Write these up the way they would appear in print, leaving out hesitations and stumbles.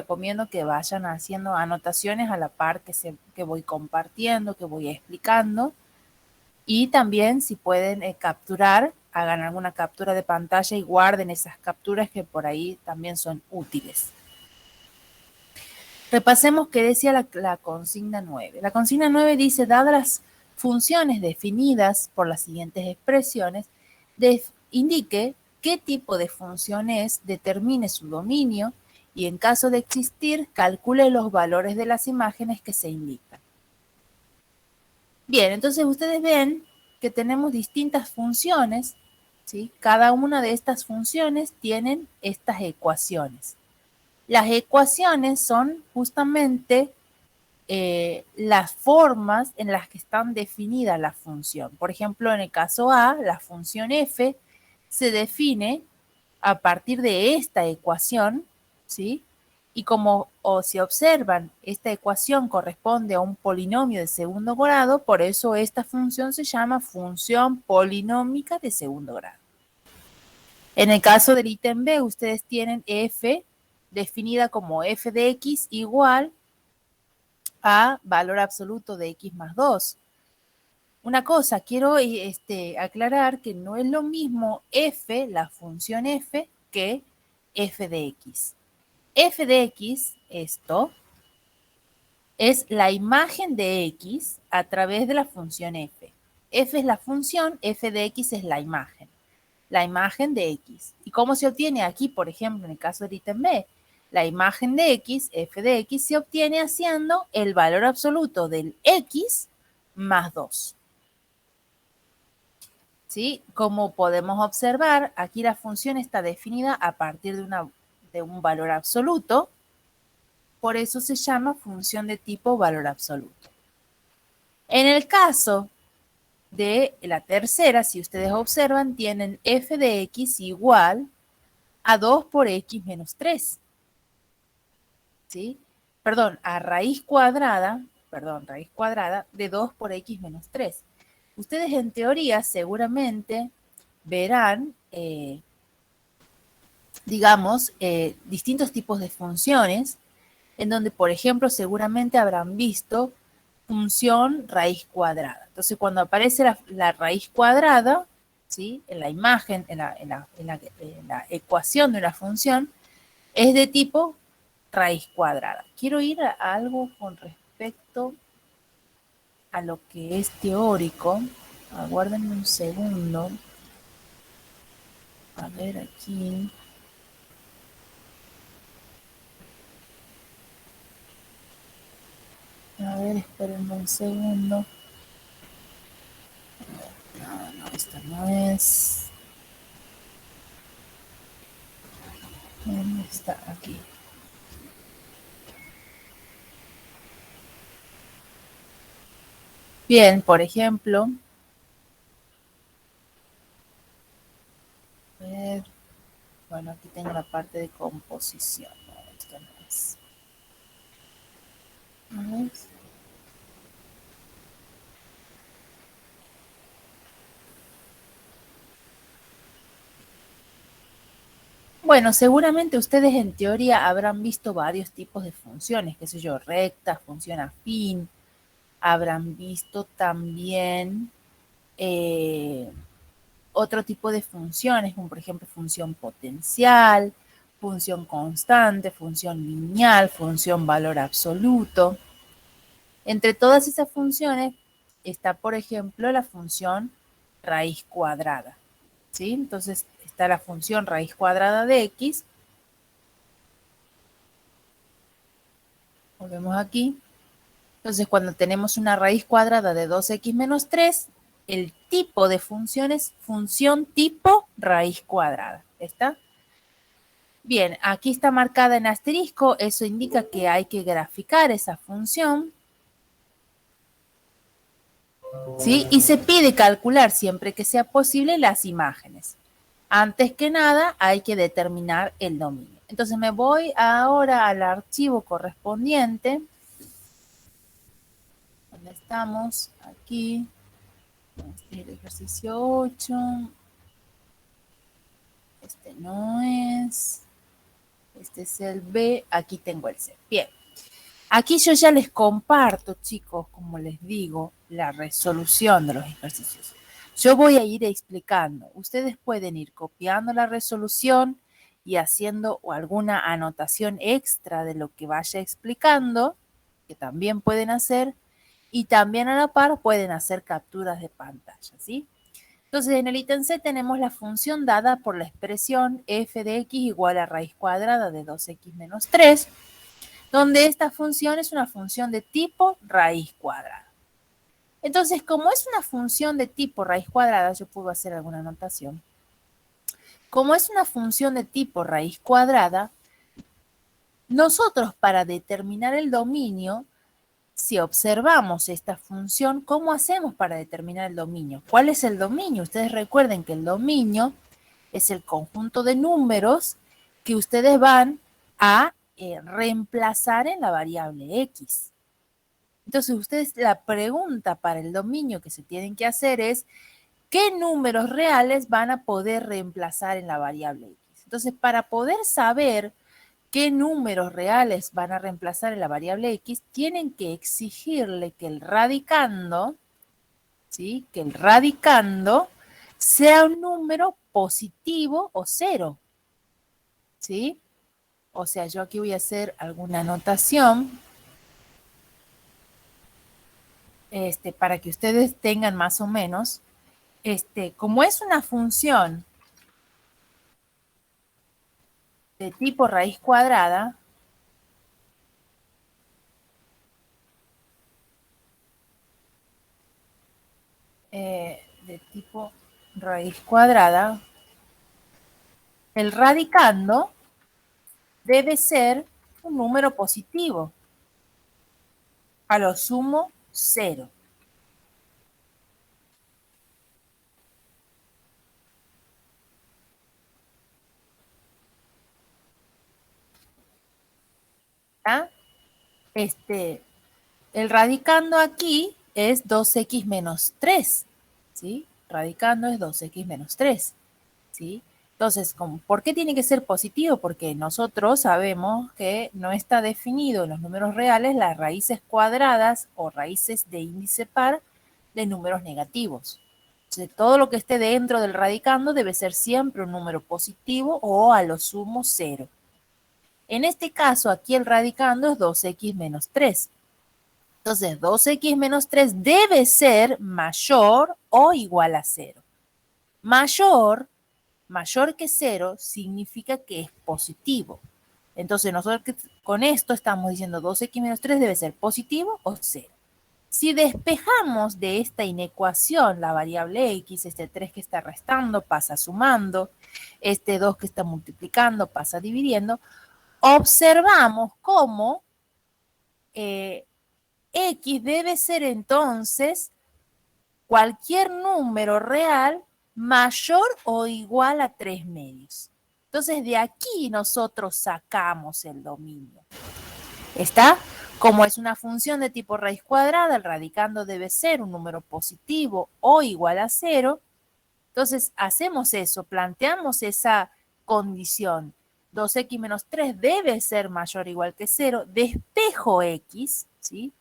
recomiendo que vayan haciendo anotaciones a la par que voy compartiendo, que voy explicando. Y también si pueden capturar, hagan alguna captura de pantalla y guarden esas capturas que por ahí también son útiles. Repasemos qué decía la consigna 9. La consigna 9 dice, dadas las funciones definidas por las siguientes expresiones, indique qué tipo de función es, determine su dominio y en caso de existir, calcule los valores de las imágenes que se indican. Bien, entonces ustedes ven que tenemos distintas funciones, ¿sí? Cada una de estas funciones tienen estas ecuaciones. Las ecuaciones son justamente las formas en las que están definidas la función. Por ejemplo, en el caso A, la función f se define a partir de esta ecuación, ¿sí? Y como si observan, esta ecuación corresponde a un polinomio de segundo grado, por eso esta función se llama función polinómica de segundo grado. En el caso del ítem B, ustedes tienen f definida como f de x igual a valor absoluto de x más 2. Una cosa, quiero aclarar que no es lo mismo f, la función f, que f de x. F de x, esto, es la imagen de x a través de la función f. F es la función, f de x es la imagen de x. ¿Y cómo se obtiene aquí, por ejemplo, en el caso del ítem B? La imagen de x, f de x, se obtiene haciendo el valor absoluto del x más 2. ¿Sí? Como podemos observar, aquí la función está definida a partir de un valor absoluto. Por eso se llama función de tipo valor absoluto. En el caso de la tercera, si ustedes observan, tienen f de x igual a 2 por x menos 3. ¿Sí? Perdón, a raíz cuadrada de 2 por x menos 3. Ustedes en teoría seguramente verán, distintos tipos de funciones en donde, por ejemplo, seguramente habrán visto función raíz cuadrada. Entonces, cuando aparece la raíz cuadrada, ¿sí? En la imagen, en la ecuación de una función, es de tipo raíz cuadrada. Quiero ir a algo con respecto a lo que es teórico. Aguárdenme un segundo. A ver aquí. A ver, espérenme un segundo. No, esta no es. ¿Dónde está? Aquí. Bien, por ejemplo. A ver. Bueno, aquí tengo la parte de composición. No, esto no es. A ver. Bueno, seguramente ustedes en teoría habrán visto varios tipos de funciones, qué sé yo, recta, función afín, habrán visto también otro tipo de funciones, como por ejemplo función potencial, función constante, función lineal, función valor absoluto. Entre todas esas funciones está, por ejemplo, la función raíz cuadrada, ¿sí? Entonces está la función raíz cuadrada de x. Volvemos aquí. Entonces, cuando tenemos una raíz cuadrada de 2x menos 3, el tipo de función es función tipo raíz cuadrada. ¿Está? Bien, aquí está marcada en asterisco. Eso indica que hay que graficar esa función. ¿Sí? Y se pide calcular siempre que sea posible las imágenes. Antes que nada, hay que determinar el dominio. Entonces, me voy ahora al archivo correspondiente. ¿Dónde estamos? Aquí. Este es el ejercicio 8. Este no es. Este es el B, aquí tengo el C. Bien. Aquí yo ya les comparto, chicos, como les digo, la resolución de los ejercicios. Yo voy a ir explicando. Ustedes pueden ir copiando la resolución y haciendo alguna anotación extra de lo que vaya explicando, que también pueden hacer, y también a la par pueden hacer capturas de pantalla, ¿sí? Entonces, en el ítem C tenemos la función dada por la expresión f de x igual a raíz cuadrada de 2x menos 3, donde esta función es una función de tipo raíz cuadrada. Entonces, como es una función de tipo raíz cuadrada, yo puedo hacer alguna anotación. Como es una función de tipo raíz cuadrada, nosotros para determinar el dominio, si observamos esta función, ¿cómo hacemos para determinar el dominio? ¿Cuál es el dominio? Ustedes recuerden que el dominio es el conjunto de números que ustedes van a reemplazar en la variable x. Entonces, ustedes la pregunta para el dominio que se tienen que hacer es, ¿qué números reales van a poder reemplazar en la variable x? Entonces, para poder saber qué números reales van a reemplazar en la variable x, tienen que exigirle que el radicando, ¿sí? Que el radicando sea un número positivo o cero, ¿sí? O sea, yo aquí voy a hacer alguna anotación para que ustedes tengan más o menos, como es una función de tipo raíz cuadrada, de tipo raíz cuadrada, el radicando debe ser un número positivo, a lo sumo cero. ¿Ah? El radicando aquí es 2x menos 3, ¿sí? Radicando es 2x menos 3, ¿sí? Entonces, ¿por qué tiene que ser positivo? Porque nosotros sabemos que no está definido en los números reales las raíces cuadradas o raíces de índice par de números negativos. Entonces, todo lo que esté dentro del radicando debe ser siempre un número positivo o a lo sumo cero. En este caso, aquí el radicando es 2x menos 3. Entonces, 2x menos 3 debe ser mayor o igual a 0. Mayor que 0 significa que es positivo. Entonces, nosotros con esto estamos diciendo 2x menos 3 debe ser positivo o 0. Si despejamos de esta inecuación la variable x, este 3 que está restando pasa sumando, este 2 que está multiplicando pasa dividiendo, observamos cómo x debe ser entonces cualquier número real mayor o igual a 3 medios. Entonces de aquí nosotros sacamos el dominio. ¿Está? Como es una función de tipo raíz cuadrada, el radicando debe ser un número positivo o igual a 0. Entonces hacemos eso, planteamos esa condición. 2x menos 3 debe ser mayor o igual que 0. Despejo x, ¿sí?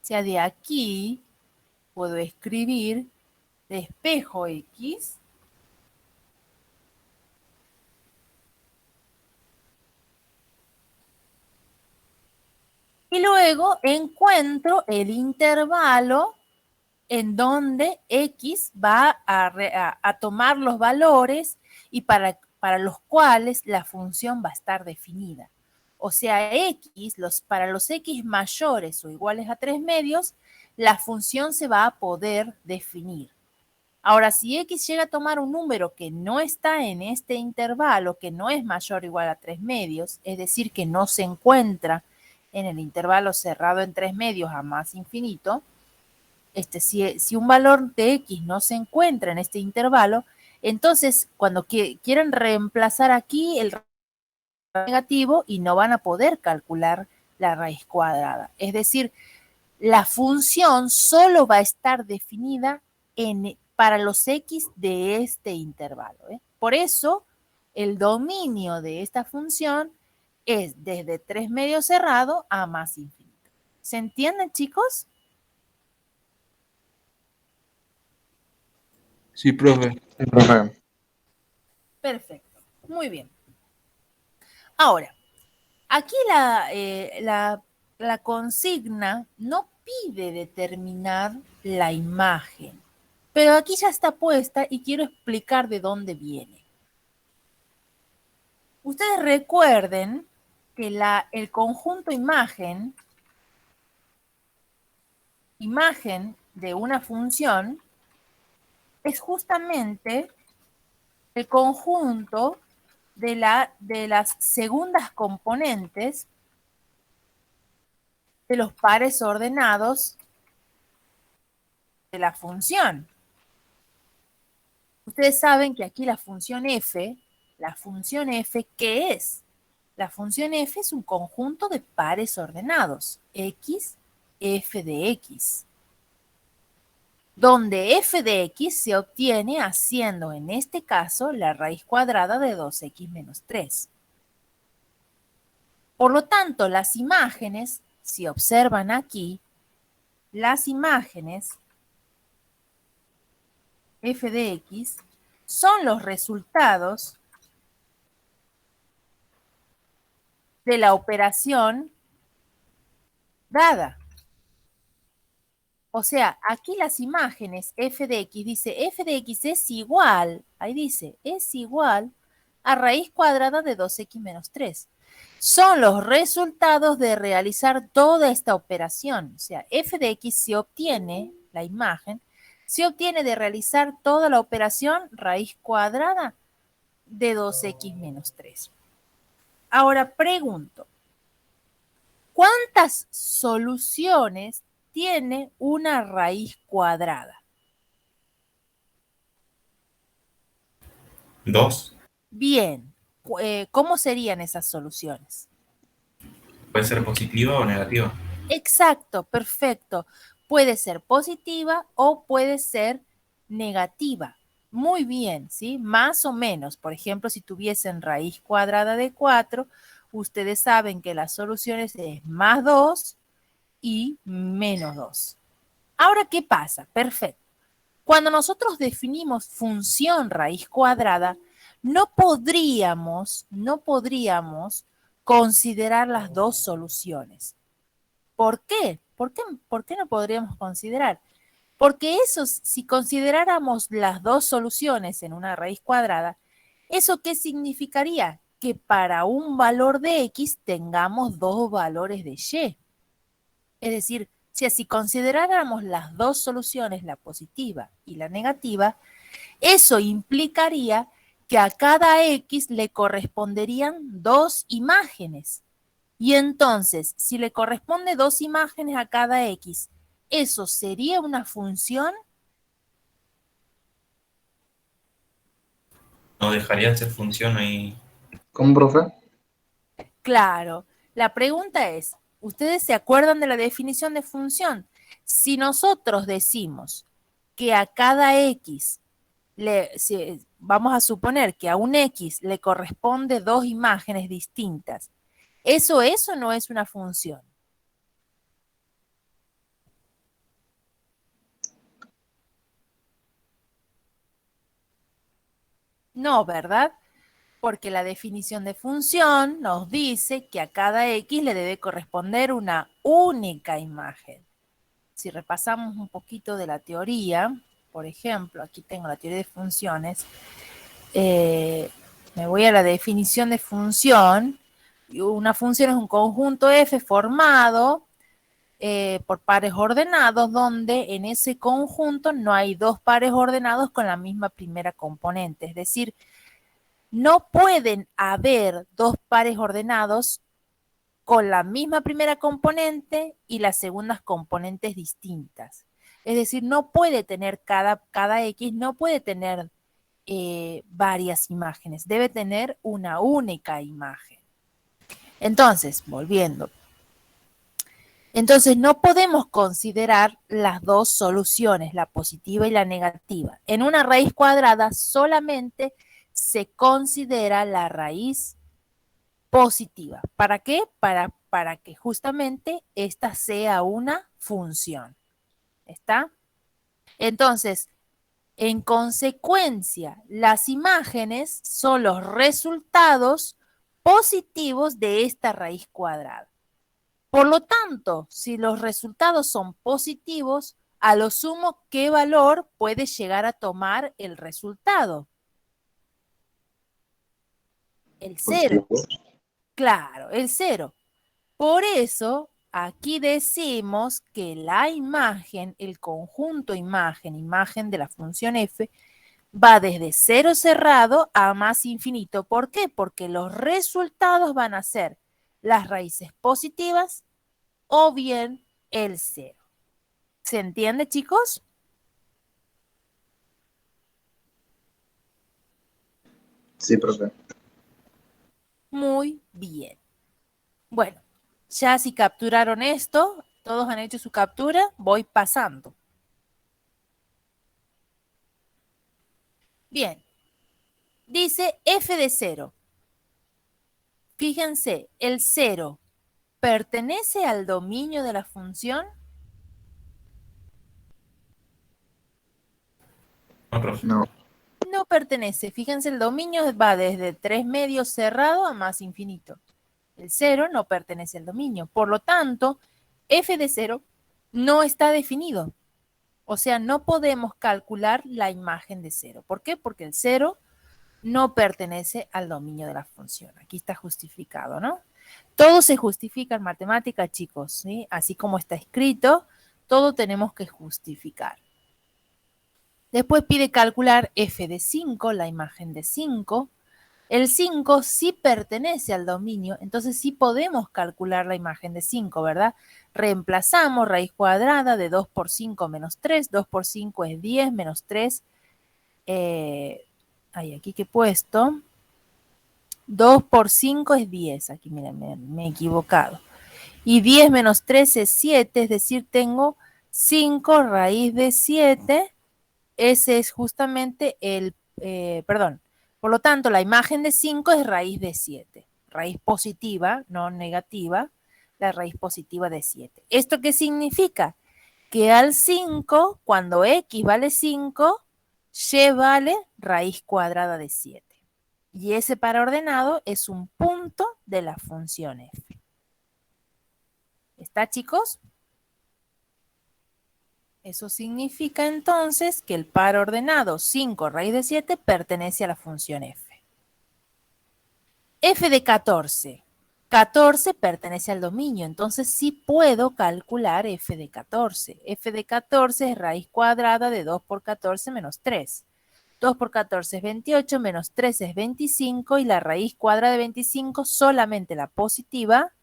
O sea, de aquí puedo escribir despejo x y luego encuentro el intervalo en donde x va a tomar los valores y para los cuales la función va a estar definida. O sea, para los x mayores o iguales a 3 medios, la función se va a poder definir. Ahora, si x llega a tomar un número que no está en este intervalo, que no es mayor o igual a 3 medios, es decir, que no se encuentra en el intervalo cerrado en 3 medios a más infinito, si un valor de x no se encuentra en este intervalo, entonces cuando quieren reemplazar aquí el negativo y no van a poder calcular la raíz cuadrada. Es decir, la función solo va a estar definida para los x de este intervalo. Por eso, el dominio de esta función es desde 3 medios cerrado a más infinito. ¿Se entienden, chicos? Sí, profe. Sí, profe. Perfecto, muy bien. Ahora, aquí la consigna no pide determinar la imagen, pero aquí ya está puesta y quiero explicar de dónde viene. Ustedes recuerden que el conjunto imagen de una función es justamente el conjunto de las segundas componentes de los pares ordenados de la función. Ustedes saben que aquí la función f, ¿qué es? La función f es un conjunto de pares ordenados, x, f de x, donde f de x se obtiene haciendo, en este caso, la raíz cuadrada de 2x menos 3. Por lo tanto, las imágenes, si observan aquí, las imágenes f de x son los resultados de la operación dada. O sea, aquí las imágenes f de x, dice f de x es igual, ahí dice, es igual a raíz cuadrada de 2x menos 3. Son los resultados de realizar toda esta operación. O sea, f de x se obtiene, la imagen, se obtiene de realizar toda la operación raíz cuadrada de 2x menos 3. Ahora pregunto, ¿cuántas soluciones tiene una raíz cuadrada? 2. Bien, ¿cómo serían esas soluciones? Puede ser positiva o negativa. Exacto, perfecto. Puede ser positiva o puede ser negativa. Muy bien, ¿sí? Más o menos. Por ejemplo, si tuviesen raíz cuadrada de 4, ustedes saben que las soluciones es más 2 y menos 2. Ahora, ¿qué pasa? Perfecto. Cuando nosotros definimos función raíz cuadrada, no podríamos considerar las dos soluciones. ¿Por qué? ¿Por qué no podríamos considerar? Porque eso, si consideráramos las dos soluciones en una raíz cuadrada, ¿eso qué significaría? Que para un valor de x tengamos dos valores de y. Es decir, si así consideráramos las dos soluciones, la positiva y la negativa, eso implicaría que a cada x le corresponderían dos imágenes. Y entonces, si le corresponde dos imágenes a cada x, ¿eso sería una función? No dejaría de ser función ahí. ¿Cómo, profe? Claro. La pregunta es, ¿ustedes se acuerdan de la definición de función? Si nosotros decimos que a cada x, vamos a suponer que a un x le corresponde dos imágenes distintas, ¿eso es o no es una función? No, ¿verdad? Porque la definición de función nos dice que a cada x le debe corresponder una única imagen. Si repasamos un poquito de la teoría, por ejemplo, aquí tengo la teoría de funciones, me voy a la definición de función. Una función es un conjunto F formado por pares ordenados, donde en ese conjunto no hay dos pares ordenados con la misma primera componente. Es decir, no pueden haber dos pares ordenados con la misma primera componente y las segundas componentes distintas. Es decir, no puede tener cada X, no puede tener varias imágenes, debe tener una única imagen. Entonces, volviendo. Entonces, no podemos considerar las dos soluciones, la positiva y la negativa. En una raíz cuadrada solamente se considera la raíz positiva. ¿Para qué? Para que justamente esta sea una función. ¿Está? Entonces, en consecuencia, las imágenes son los resultados positivos de esta raíz cuadrada. Por lo tanto, si los resultados son positivos, a lo sumo, ¿qué valor puede llegar a tomar el resultado? El 0. Claro, el 0. Por eso, aquí decimos que la imagen, el conjunto imagen, imagen de la función f, va desde 0 cerrado a más infinito. ¿Por qué? Porque los resultados van a ser las raíces positivas o bien el 0. ¿Se entiende, chicos? Sí, profe. Muy bien. Bueno, ya si capturaron esto, todos han hecho su captura, voy pasando. Bien. Dice f de 0. Fíjense, el 0 pertenece al dominio de la función. No, profe. No. No pertenece. Fíjense, el dominio va desde 3 medios cerrado a más infinito. El 0 no pertenece al dominio. Por lo tanto, f de 0 no está definido. O sea, no podemos calcular la imagen de 0. ¿Por qué? Porque el 0 no pertenece al dominio de la función. Aquí está justificado, ¿no? Todo se justifica en matemática, chicos, ¿sí? Así como está escrito, todo tenemos que justificar. Después pide calcular f de 5, la imagen de 5. El 5 sí pertenece al dominio, entonces sí podemos calcular la imagen de 5, ¿verdad? Reemplazamos raíz cuadrada de 2 por 5 menos 3. 2 por 5 es 10 menos 3. Aquí que he puesto. 2 por 5 es 10. Aquí, miren, me he equivocado. Y 10 menos 3 es 7, es decir, tengo 5 raíz de 7. Ese es justamente perdón. Por lo tanto, la imagen de 5 es raíz de 7. Raíz positiva, no negativa, la raíz positiva de 7. ¿Esto qué significa? Que al 5, cuando x vale 5, y vale raíz cuadrada de 7. Y ese paraordenado es un punto de la función f. ¿Está, chicos? Eso significa entonces que el par ordenado 5 raíz de 7 pertenece a la función f. F de 14. 14 pertenece al dominio, entonces sí puedo calcular f de 14. F de 14 es raíz cuadrada de 2 por 14 menos 3. 2 por 14 es 28, menos 3 es 25, y la raíz cuadrada de 25, solamente la positiva,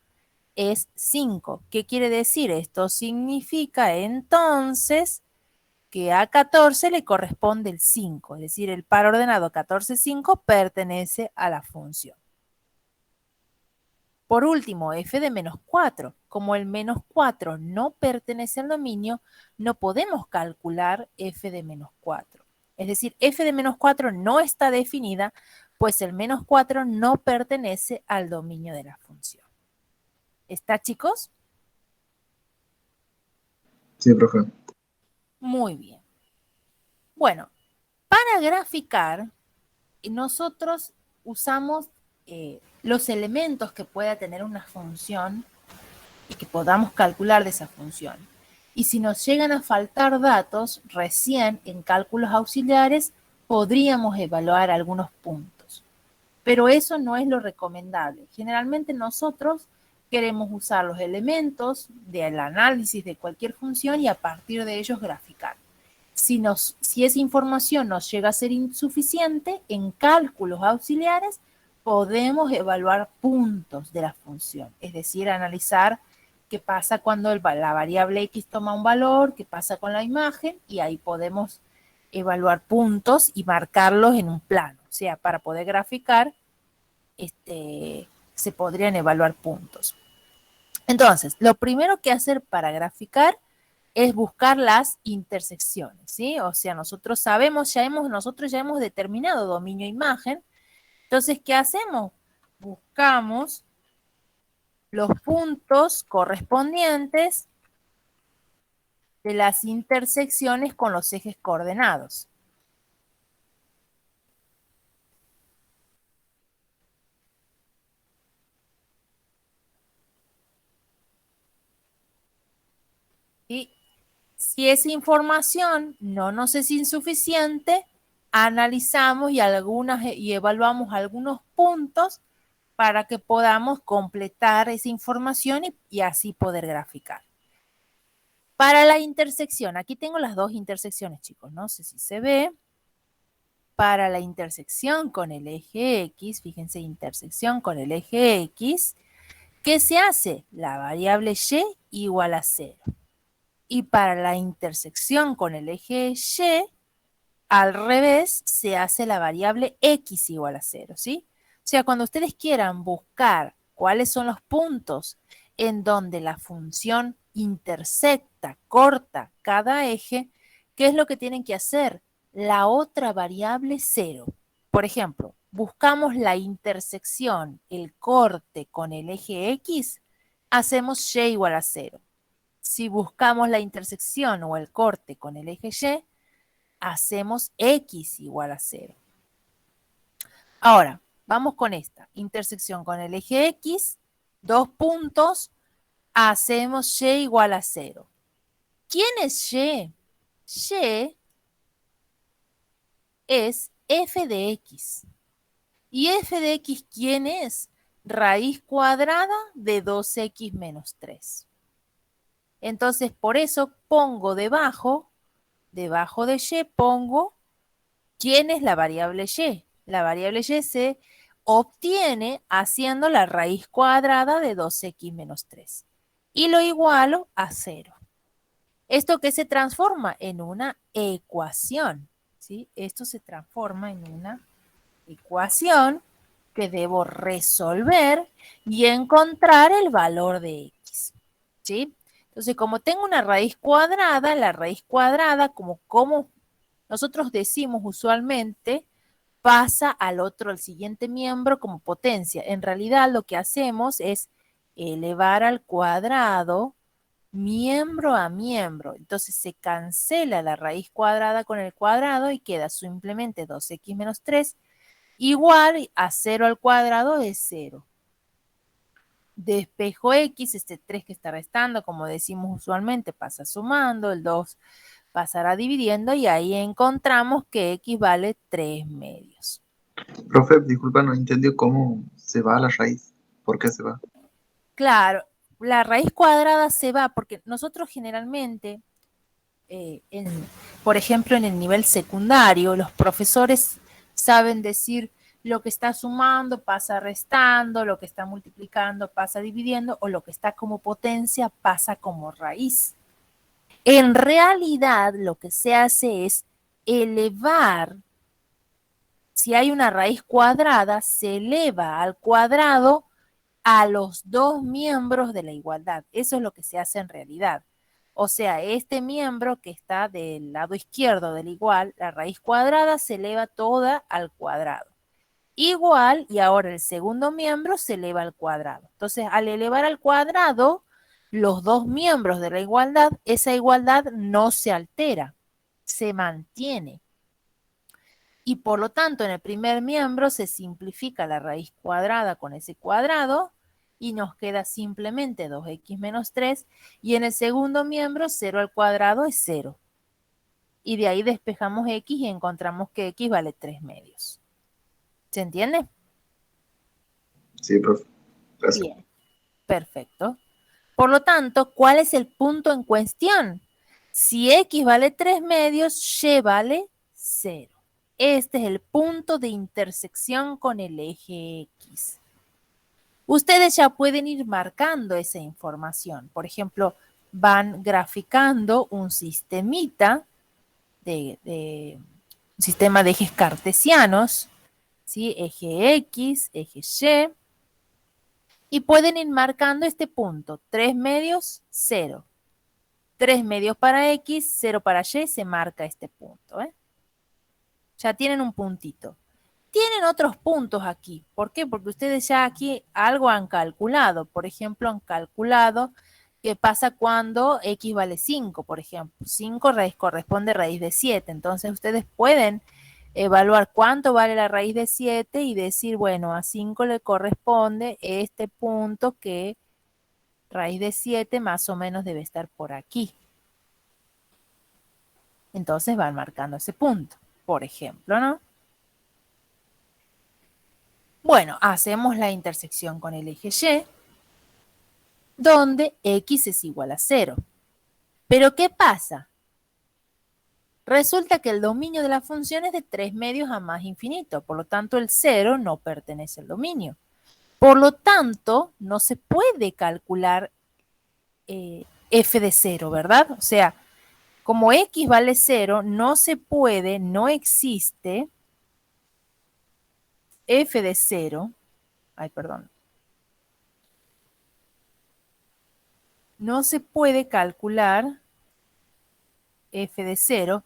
es 5. ¿Qué quiere decir? Esto significa entonces que a 14 le corresponde el 5, es decir, el par ordenado 14, 5 pertenece a la función. Por último, f de menos 4. Como el menos 4 no pertenece al dominio, no podemos calcular f de menos 4. Es decir, f de menos 4 no está definida, pues el menos 4 no pertenece al dominio de la función. ¿Está, chicos? Sí, profe. Muy bien. Bueno, para graficar, nosotros usamos los elementos que pueda tener una función y que podamos calcular de esa función. Y si nos llegan a faltar datos, recién en cálculos auxiliares podríamos evaluar algunos puntos. Pero eso no es lo recomendable. Generalmente nosotros queremos usar los elementos del análisis de cualquier función y a partir de ellos graficar. Si esa información nos llega a ser insuficiente, en cálculos auxiliares podemos evaluar puntos de la función, es decir, analizar qué pasa cuando la variable x toma un valor, qué pasa con la imagen, y ahí podemos evaluar puntos y marcarlos en un plano. O sea, para poder graficar, se podrían evaluar puntos. Entonces, lo primero que hacer para graficar es buscar las intersecciones, ¿sí? O sea, nosotros sabemos, nosotros ya hemos determinado dominio imagen, Entonces, ¿qué hacemos? Buscamos los puntos correspondientes de las intersecciones con los ejes coordenados. Y si esa información no nos es insuficiente, analizamos y evaluamos algunos puntos para que podamos completar esa información y así poder graficar. Para la intersección, aquí tengo las dos intersecciones, chicos, no sé si se ve. Para la intersección con el eje X, fíjense, intersección con el eje X, ¿qué se hace? La variable Y igual a 0. Y para la intersección con el eje Y, al revés, se hace la variable X igual a 0, ¿sí? O sea, cuando ustedes quieran buscar cuáles son los puntos en donde la función intersecta, corta cada eje, ¿qué es lo que tienen que hacer? La otra variable 0. Por ejemplo, buscamos la intersección, el corte con el eje X, hacemos Y igual a 0. Si buscamos la intersección o el corte con el eje Y, hacemos X igual a 0. Ahora, vamos con esta. Intersección con el eje X, 2 puntos, hacemos Y igual a 0. ¿Quién es Y? Y es f de X. ¿Y f de X quién es? Raíz cuadrada de 2x menos 3. Entonces, por eso pongo debajo de Y, pongo ¿quién es la variable Y? La variable Y se obtiene haciendo la raíz cuadrada de 2x menos 3. Y lo igualo a 0. ¿Esto qué se transforma? En una ecuación, ¿sí? Esto se transforma en una ecuación que debo resolver y encontrar el valor de X, ¿sí? Entonces, como tengo una raíz cuadrada, la raíz cuadrada, como nosotros decimos usualmente, pasa al siguiente miembro como potencia. En realidad lo que hacemos es elevar al cuadrado miembro a miembro. Entonces se cancela la raíz cuadrada con el cuadrado y queda simplemente 2x menos 3 igual a 0 al cuadrado de 0. Despejo X, este 3 que está restando, como decimos usualmente, pasa sumando, el 2 pasará dividiendo y ahí encontramos que X vale 3 medios. Profe, disculpa, no entendió cómo se va a la raíz. ¿Por qué se va? Claro, la raíz cuadrada se va porque nosotros generalmente, por ejemplo, en el nivel secundario, los profesores saben decir lo que está sumando pasa restando, lo que está multiplicando pasa dividiendo o lo que está como potencia pasa como raíz. En realidad, lo que se hace es elevar. Si hay una raíz cuadrada, se eleva al cuadrado a los dos miembros de la igualdad. Eso es lo que se hace en realidad. O sea, este miembro que está del lado izquierdo del igual, la raíz cuadrada se eleva toda al cuadrado. Igual, y ahora el segundo miembro se eleva al cuadrado. Entonces, al elevar al cuadrado los dos miembros de la igualdad, esa igualdad no se altera, se mantiene. Y por lo tanto, en el primer miembro se simplifica la raíz cuadrada con ese cuadrado y nos queda simplemente 2x menos 3. Y en el segundo miembro, 0 al cuadrado es 0. Y de ahí despejamos X y encontramos que X vale 3 medios. ¿Se entiende? Sí, profe. Gracias. Bien, perfecto. Por lo tanto, ¿cuál es el punto en cuestión? Si X vale 3 medios, Y vale 0. Este es el punto de intersección con el eje X. Ustedes ya pueden ir marcando esa información. Por ejemplo, van graficando un sistemita un sistema de ejes cartesianos, ¿sí? Eje X, eje Y, y pueden ir marcando este punto. 3 medios, 0. 3 medios para X, 0 para Y, se marca este punto, ¿eh? Ya tienen un puntito. tienen otros puntos aquí. ¿Por qué? Porque ustedes ya aquí algo han calculado. Por ejemplo, han calculado qué pasa cuando x vale 5, por ejemplo. 5 corresponde a raíz de 7. Entonces, ustedes pueden evaluar cuánto vale la raíz de 7 y decir, bueno, a 5 le corresponde este punto que raíz de 7 más o menos debe estar por aquí. Entonces van marcando ese punto, por ejemplo, ¿no? Bueno, hacemos la intersección con el eje Y, donde x es igual a 0. Pero ¿qué pasa? Resulta que el dominio de la función es de 3 medios a más infinito, por lo tanto el 0 no pertenece al dominio. Por lo tanto, no se puede calcular f de 0, ¿verdad? O sea, como x vale 0, no se puede, no existe f de 0, no se puede calcular f de 0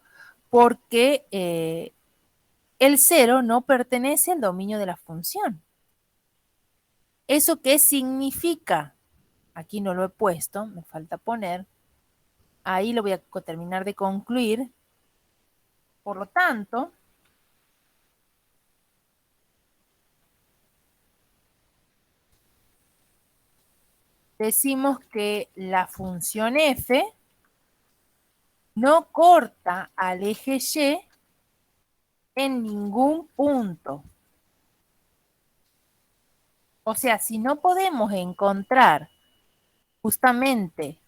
porque el 0 no pertenece al dominio de la función. ¿Eso qué significa? Aquí no lo he puesto, me falta poner. Ahí lo voy a terminar de concluir. Por lo tanto, decimos que la función f no corta al eje Y en ningún punto. O sea, si no podemos encontrar justamente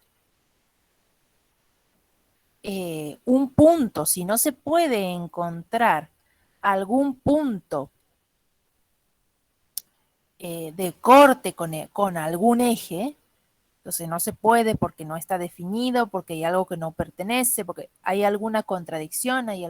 un punto, si no se puede encontrar algún punto de corte con algún eje, entonces no se puede porque no está definido, porque hay algo que no pertenece, porque hay alguna contradicción, hay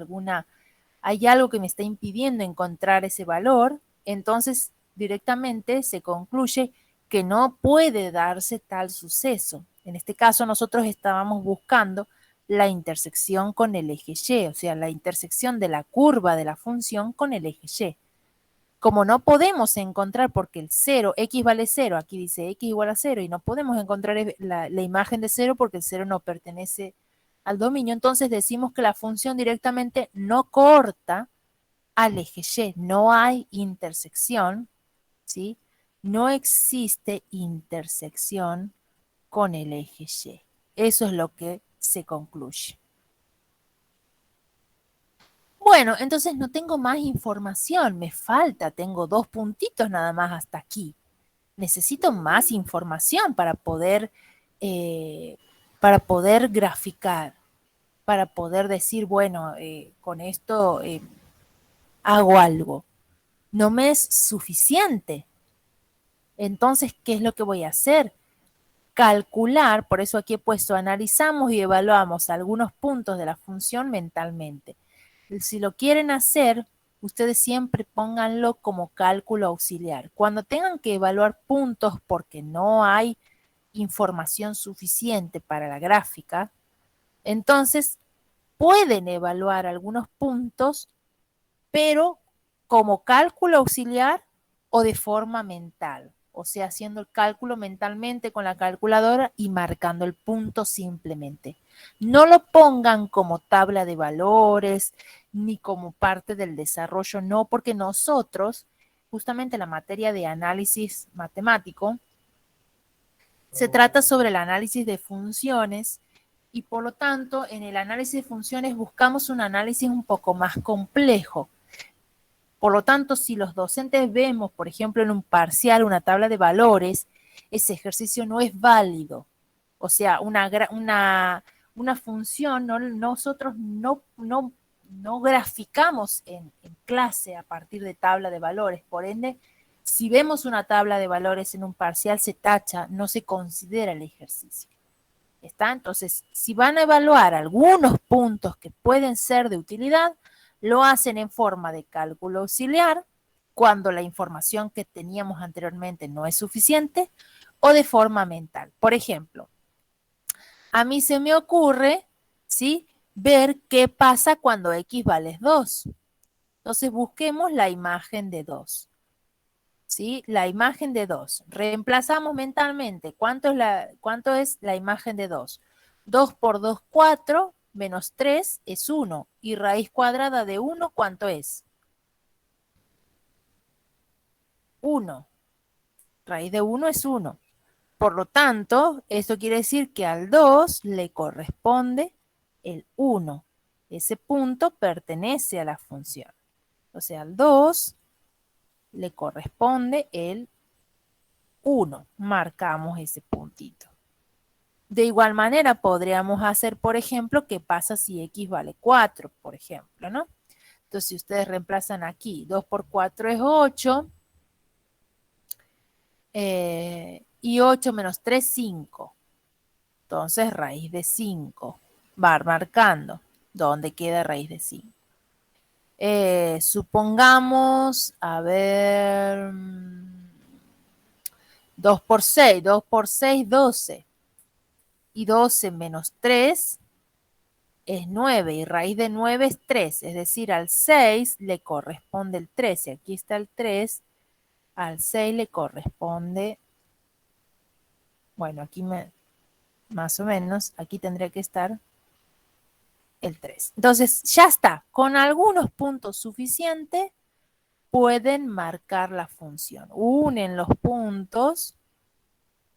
algo que me está impidiendo encontrar ese valor, entonces directamente se concluye que no puede darse tal suceso. En este caso nosotros estábamos buscando la intersección con el eje Y, o sea, la intersección de la curva de la función con el eje Y. Como no podemos encontrar, porque el 0, x vale 0, aquí dice x igual a 0, y no podemos encontrar la imagen de 0 porque el 0 no pertenece al dominio, entonces decimos que la función directamente no corta al eje Y, no hay intersección, ¿sí? No existe intersección con el eje Y. Eso es lo que se concluye. Bueno, entonces no tengo más información, me falta, tengo 2 puntitos nada más hasta aquí. Necesito más información para poder graficar, para poder decir, bueno, con esto hago algo. No me es suficiente. Entonces, ¿qué es lo que voy a hacer? Calcular, por eso aquí he puesto, analizamos y evaluamos algunos puntos de la función mentalmente. Si lo quieren hacer, ustedes siempre pónganlo como cálculo auxiliar. Cuando tengan que evaluar puntos porque no hay información suficiente para la gráfica, entonces pueden evaluar algunos puntos, pero como cálculo auxiliar o de forma mental. O sea, haciendo el cálculo mentalmente con la calculadora y marcando el punto simplemente. No lo pongan como tabla de valores ni como parte del desarrollo, no, porque nosotros, justamente la materia de análisis matemático, se trata sobre el análisis de funciones y por lo tanto en el análisis de funciones buscamos un análisis un poco más complejo. Por lo tanto, si los docentes vemos, por ejemplo, en un parcial una tabla de valores, ese ejercicio no es válido. O sea, una función, nosotros no graficamos en clase a partir de tabla de valores. Por ende, si vemos una tabla de valores en un parcial, se tacha, no se considera el ejercicio. ¿Está? Entonces, si van a evaluar algunos puntos que pueden ser de utilidad, lo hacen en forma de cálculo auxiliar, cuando la información que teníamos anteriormente no es suficiente, o de forma mental. Por ejemplo, a mí se me ocurre, ¿sí?, ver qué pasa cuando x vale 2. Entonces busquemos la imagen de 2. ¿Sí? La imagen de 2. Reemplazamos mentalmente. ¿Cuánto es la imagen de 2? 2 por 2, 4, menos 3 es 1. ¿Y raíz cuadrada de 1 cuánto es? 1. Raíz de 1 es 1. Por lo tanto, esto quiere decir que al 2 le corresponde el 1. Ese punto pertenece a la función. O sea, al 2 le corresponde el 1. Marcamos ese puntito. De igual manera, podríamos hacer, por ejemplo, qué pasa si x vale 4, por ejemplo, ¿no? Entonces, si ustedes reemplazan aquí, 2 por 4 es 8. Y 8 menos 3, 5. Entonces, raíz de 5. Va marcando dónde queda raíz de 5. Supongamos, a ver, 2 por 6. 2 por 6, 12. Y 12 menos 3 es 9. Y raíz de 9 es 3. Es decir, al 6 le corresponde el 13. Aquí está el 3. Al 6 le corresponde, bueno, aquí más o menos, aquí tendría que estar el 3. Entonces, ya está. Con algunos puntos suficientes pueden marcar la función. Unen los puntos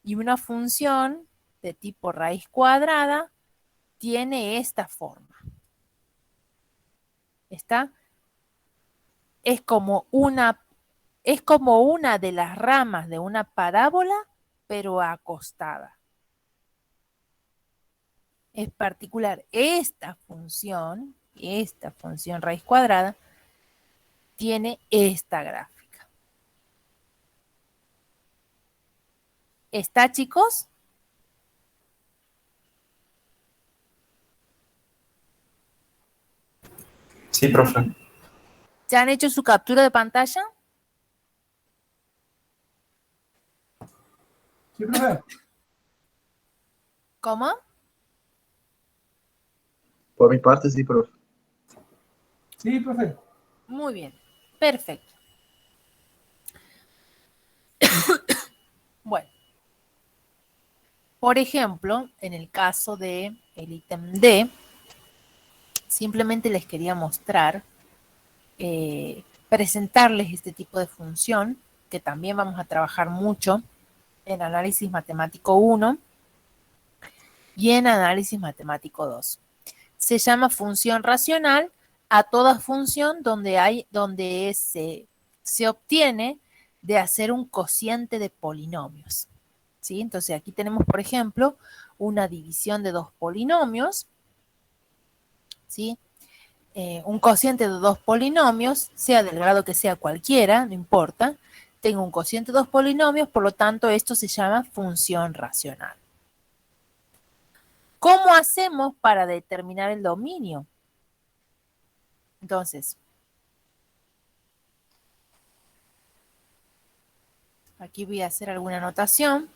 y una función de tipo raíz cuadrada tiene esta forma. ¿Está? Es como una de las ramas de una parábola, pero acostada. Es particular. Esta función raíz cuadrada, tiene esta gráfica. ¿Está, chicos? Sí, profe. ¿Ya han hecho su captura de pantalla? Sí, profe. ¿Cómo? Por mi parte, sí, profe. Sí, profe. Muy bien. Perfecto. Bueno. Por ejemplo, en el caso del ítem D, simplemente les quería mostrar, presentarles este tipo de función, que también vamos a trabajar mucho en análisis matemático 1 y en análisis matemático 2. Se llama función racional a toda función donde se obtiene de hacer un cociente de polinomios. ¿Sí? Entonces aquí tenemos, por ejemplo, una división de dos polinomios. ¿Sí? Un cociente de dos polinomios, sea del grado que sea cualquiera, no importa. Tengo un cociente de dos polinomios, por lo tanto esto se llama función racional. ¿Cómo hacemos para determinar el dominio? Entonces, aquí voy a hacer alguna anotación.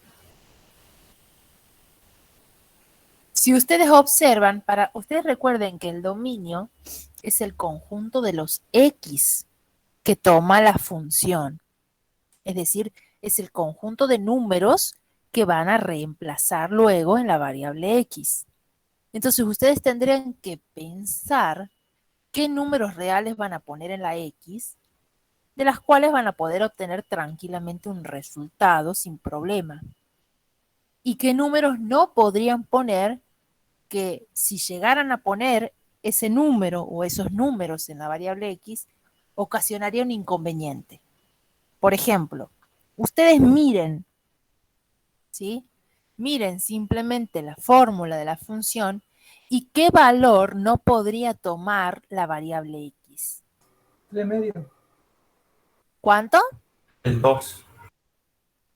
Si ustedes observan, ustedes recuerden que el dominio es el conjunto de los x que toma la función. Es decir, es el conjunto de números que van a reemplazar luego en la variable x. Entonces ustedes tendrían que pensar qué números reales van a poner en la x, de las cuales van a poder obtener tranquilamente un resultado sin problema. Y qué números no podrían poner, que si llegaran a poner ese número o esos números en la variable x, ocasionaría un inconveniente. Por ejemplo, ustedes miren, ¿sí? Miren simplemente la fórmula de la función y qué valor no podría tomar la variable x. 3,5. ¿Cuánto? El 2.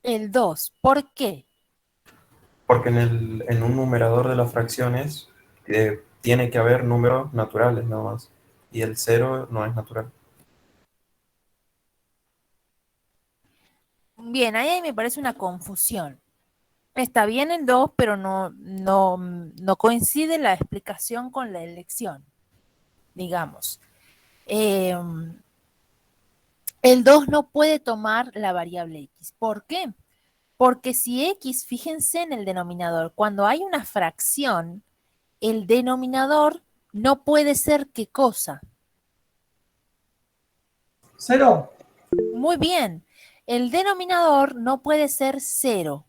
El 2. ¿Por qué? Porque en un numerador de las fracciones tiene que haber números naturales nada más. Y el 0 no es natural. Bien, ahí me parece una confusión. Está bien el 2, pero no coincide la explicación con la elección, digamos. El 2 no puede tomar la variable x. ¿Por qué? Porque si x, fíjense en el denominador, cuando hay una fracción, el denominador no puede ser ¿qué cosa? 0. Muy bien, el denominador no puede ser 0.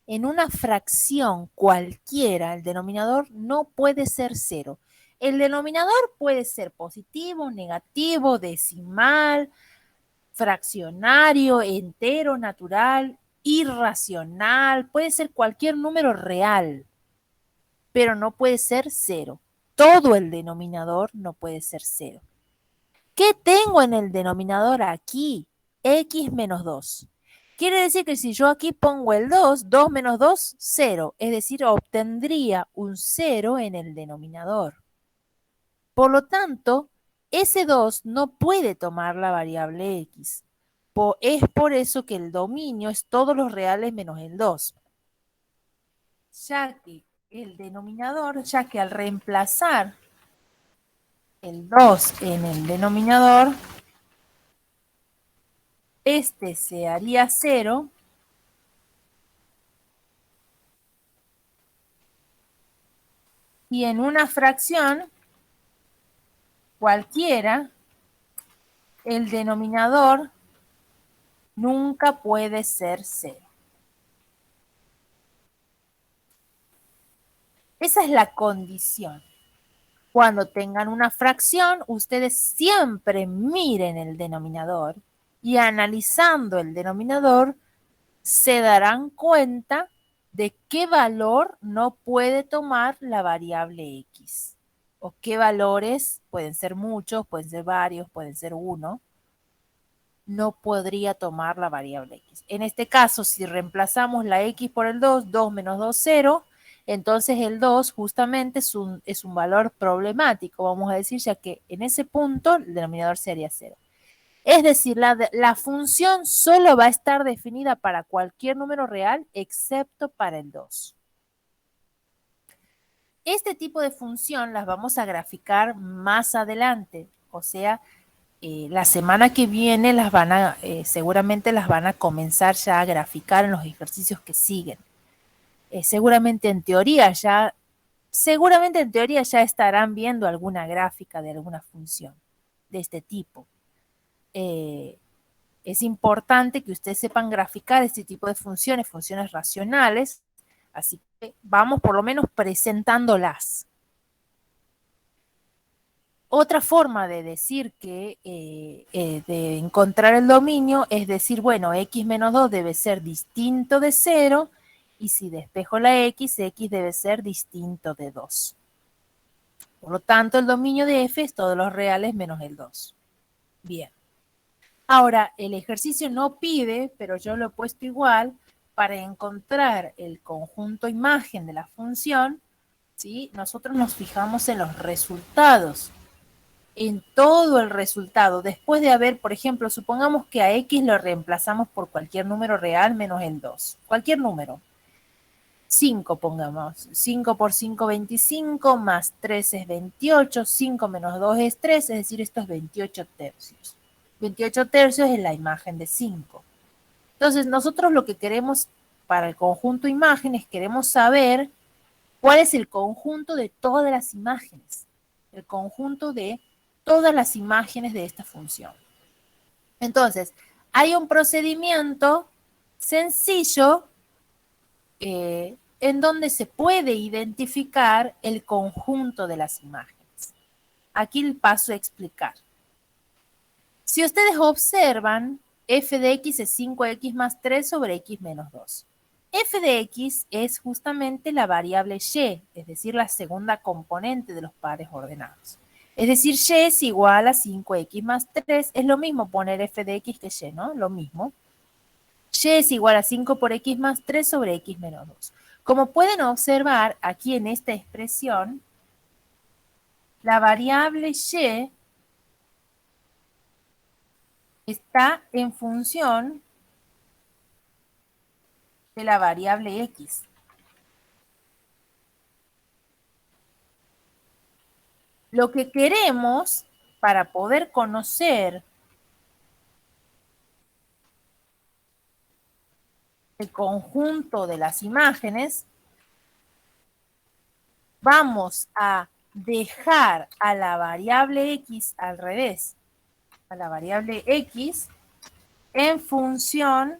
En una fracción cualquiera, el denominador no puede ser 0. El denominador puede ser positivo, negativo, decimal, fraccionario, entero, natural, irracional, puede ser cualquier número real, pero no puede ser 0. Todo el denominador no puede ser 0. ¿Qué tengo en el denominador aquí? X menos 2. Quiere decir que si yo aquí pongo el 2, 2 menos 2, 0. Es decir, obtendría un 0 en el denominador. Por lo tanto, ese 2 no puede tomar la variable x. Es por eso que el dominio es todos los reales menos el 2. Ya que el denominador, ya que al reemplazar el 2 en el denominador, este se haría 0 y en una fracción cualquiera, el denominador nunca puede ser 0. Esa es la condición. Cuando tengan una fracción, ustedes siempre miren el denominador y analizando el denominador se darán cuenta de qué valor no puede tomar la variable x. O qué valores, pueden ser muchos, pueden ser varios, pueden ser uno, no podría tomar la variable x. En este caso, si reemplazamos la x por el 2, 2 menos 2, 0, entonces el 2 justamente es un valor problemático, vamos a decir, ya que en ese punto el denominador sería 0. Es decir, la función solo va a estar definida para cualquier número real excepto para el 2. Este tipo de función las vamos a graficar más adelante, o sea, la semana que viene seguramente las van a comenzar ya a graficar en los ejercicios que siguen. Seguramente en teoría ya estarán viendo alguna gráfica de alguna función de este tipo. Es importante que ustedes sepan graficar este tipo de funciones racionales, así que vamos por lo menos presentándolas. Otra forma de decir que, de encontrar el dominio es decir, bueno, x menos 2 debe ser distinto de 0 y si despejo la x debe ser distinto de 2. Por lo tanto, el dominio de f es todos los reales menos el 2. Bien. Ahora, el ejercicio no pide, pero yo lo he puesto igual, para encontrar el conjunto imagen de la función, ¿sí? Nosotros nos fijamos en los resultados. En todo el resultado, después de haber, por ejemplo, supongamos que a x lo reemplazamos por cualquier número real menos el 2. Cualquier número. 5 pongamos. 5 por 5, 25, más 3 es 28, 5 menos 2 es 3, es decir, esto es 28 tercios. 28 tercios es la imagen de 5. Entonces, nosotros lo que queremos para el conjunto imágenes, queremos saber cuál es el conjunto de todas las imágenes. El conjunto de todas las imágenes de esta función. Entonces, hay un procedimiento sencillo en donde se puede identificar el conjunto de las imágenes. Aquí paso a explicar. Si ustedes observan, f de x es 5x más 3 sobre x menos 2. F de x es justamente la variable y, es decir, la segunda componente de los pares ordenados. Es decir, y es igual a 5x más 3. Es lo mismo poner f de x que y, ¿no? Lo mismo. Y es igual a 5 por x más 3 sobre x menos 2. Como pueden observar aquí en esta expresión, la variable y está en función de la variable x. Lo que queremos para poder conocer el conjunto de las imágenes, vamos a dejar a la variable X al revés, a la variable X en función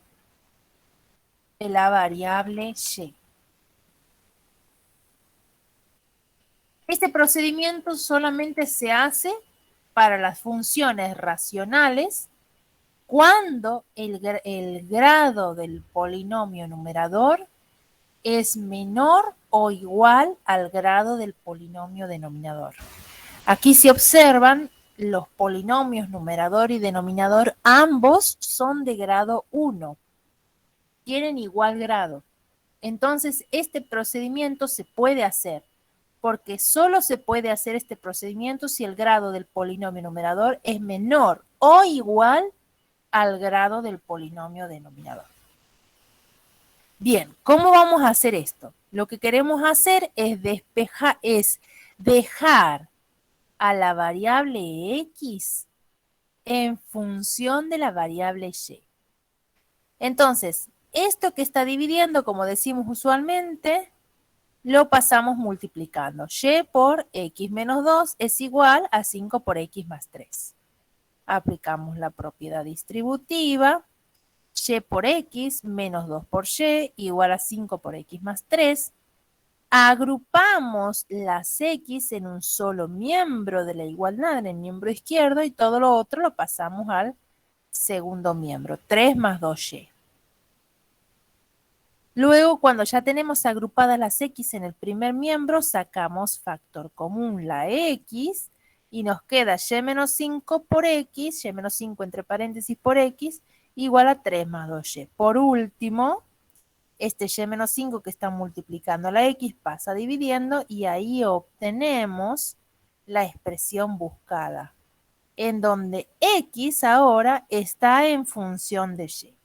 de la variable Y. Este procedimiento solamente se hace para las funciones racionales cuando el grado del polinomio numerador es menor o igual al grado del polinomio denominador. Aquí se observan los polinomios numerador y denominador, ambos son de grado 1, tienen igual grado. Entonces, este procedimiento se puede hacer, porque solo se puede hacer este procedimiento si el grado del polinomio numerador es menor o igual al grado del polinomio denominador. Bien, ¿cómo vamos a hacer esto? Lo que queremos hacer es dejar a la variable X en función de la variable Y. Entonces, esto que está dividiendo, como decimos usualmente, lo pasamos multiplicando. Y por X menos 2 es igual a 5 por X más 3. Aplicamos la propiedad distributiva. Y por X menos 2 por Y igual a 5 por X más 3. Agrupamos las X en un solo miembro de la igualdad, en el miembro izquierdo, y todo lo otro lo pasamos al segundo miembro, 3 más 2Y. Luego, cuando ya tenemos agrupadas las X en el primer miembro, sacamos factor común, la X, y nos queda Y menos 5 por X, Y menos 5 entre paréntesis por X, igual a 3 más 2Y. Por último, este Y menos 5 que está multiplicando la X pasa dividiendo y ahí obtenemos la expresión buscada, en donde X ahora está en función de Y.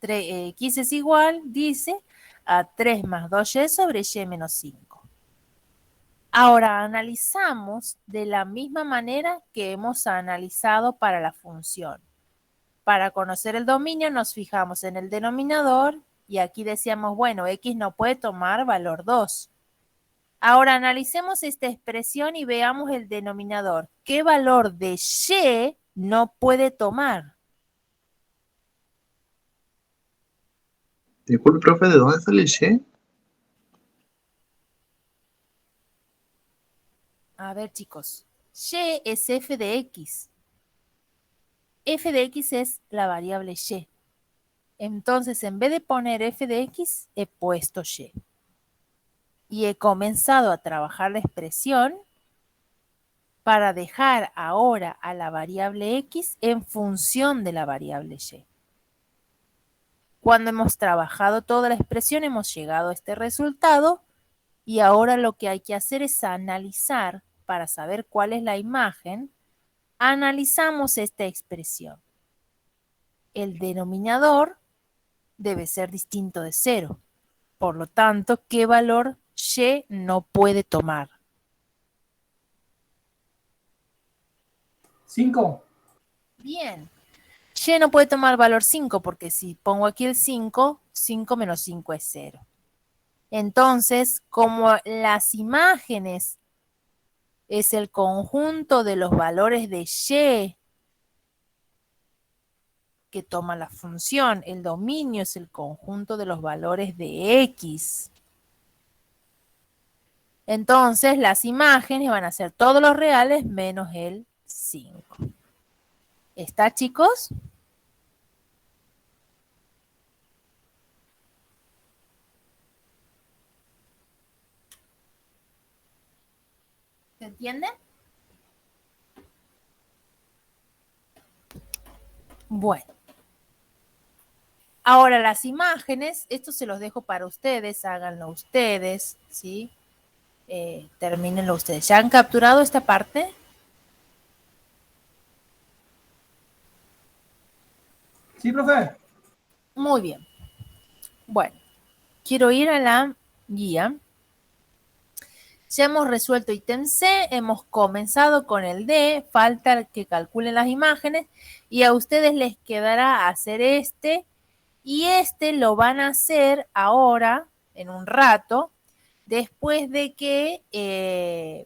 X es igual, dice, a 3 más 2Y sobre Y menos 5. Ahora analizamos de la misma manera que hemos analizado para la función. Para conocer el dominio nos fijamos en el denominador y aquí decíamos, bueno, X no puede tomar valor 2. Ahora analicemos esta expresión y veamos el denominador. ¿Qué valor de Y no puede tomar? Disculpe, profe, ¿de dónde sale el Y? A ver, chicos. Y es f de X. F de X es la variable Y. Entonces, en vez de poner f de X, he puesto Y. Y he comenzado a trabajar la expresión para dejar ahora a la variable X en función de la variable Y. Cuando hemos trabajado toda la expresión, hemos llegado a este resultado y ahora lo que hay que hacer es analizar para saber cuál es la imagen. Analizamos esta expresión. El denominador debe ser distinto de 0. Por lo tanto, ¿qué valor Y no puede tomar? 5. Bien. Y no puede tomar valor 5 porque si pongo aquí el 5, 5 menos 5 es 0. Entonces, como las imágenes es el conjunto de los valores de Y que toma la función, el dominio es el conjunto de los valores de X. Entonces, las imágenes van a ser todos los reales menos el 5. ¿Está, chicos? ¿Se entiende? Bueno. Ahora las imágenes, esto se los dejo para ustedes, háganlo ustedes, ¿sí? Termínenlo ustedes. ¿Ya han capturado esta parte? Sí, profe. Muy bien. Bueno, quiero ir a la guía. Ya hemos resuelto ítem C, hemos comenzado con el D, falta que calculen las imágenes y a ustedes les quedará hacer este Y lo van a hacer ahora, en un rato, después de que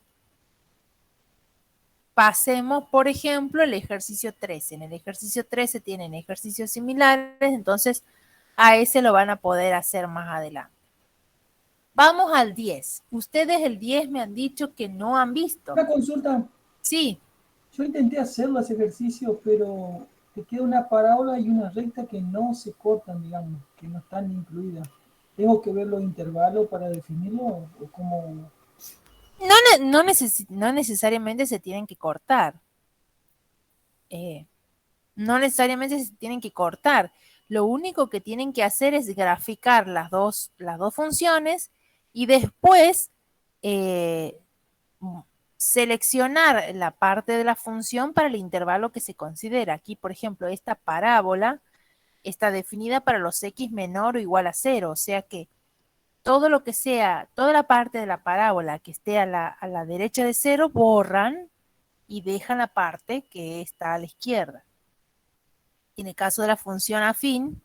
pasemos, por ejemplo, el ejercicio 13. En el ejercicio 13 tienen ejercicios similares, entonces a ese lo van a poder hacer más adelante. Vamos al 10. Ustedes el 10 me han dicho que no han visto. Una consulta. Sí. Yo intenté hacer los ejercicios, pero te queda una parábola y una recta que no se cortan, digamos, que no están incluidas. ¿Tengo que ver los intervalos para definirlo o cómo? No necesariamente se tienen que cortar. No necesariamente se tienen que cortar. Lo único que tienen que hacer es graficar las dos funciones y después seleccionar la parte de la función para el intervalo que se considera. Aquí, por ejemplo, esta parábola está definida para los x menor o igual a 0, o sea que todo lo que sea, toda la parte de la parábola que esté a la derecha de 0, borran y dejan la parte que está a la izquierda. En el caso de la función afín,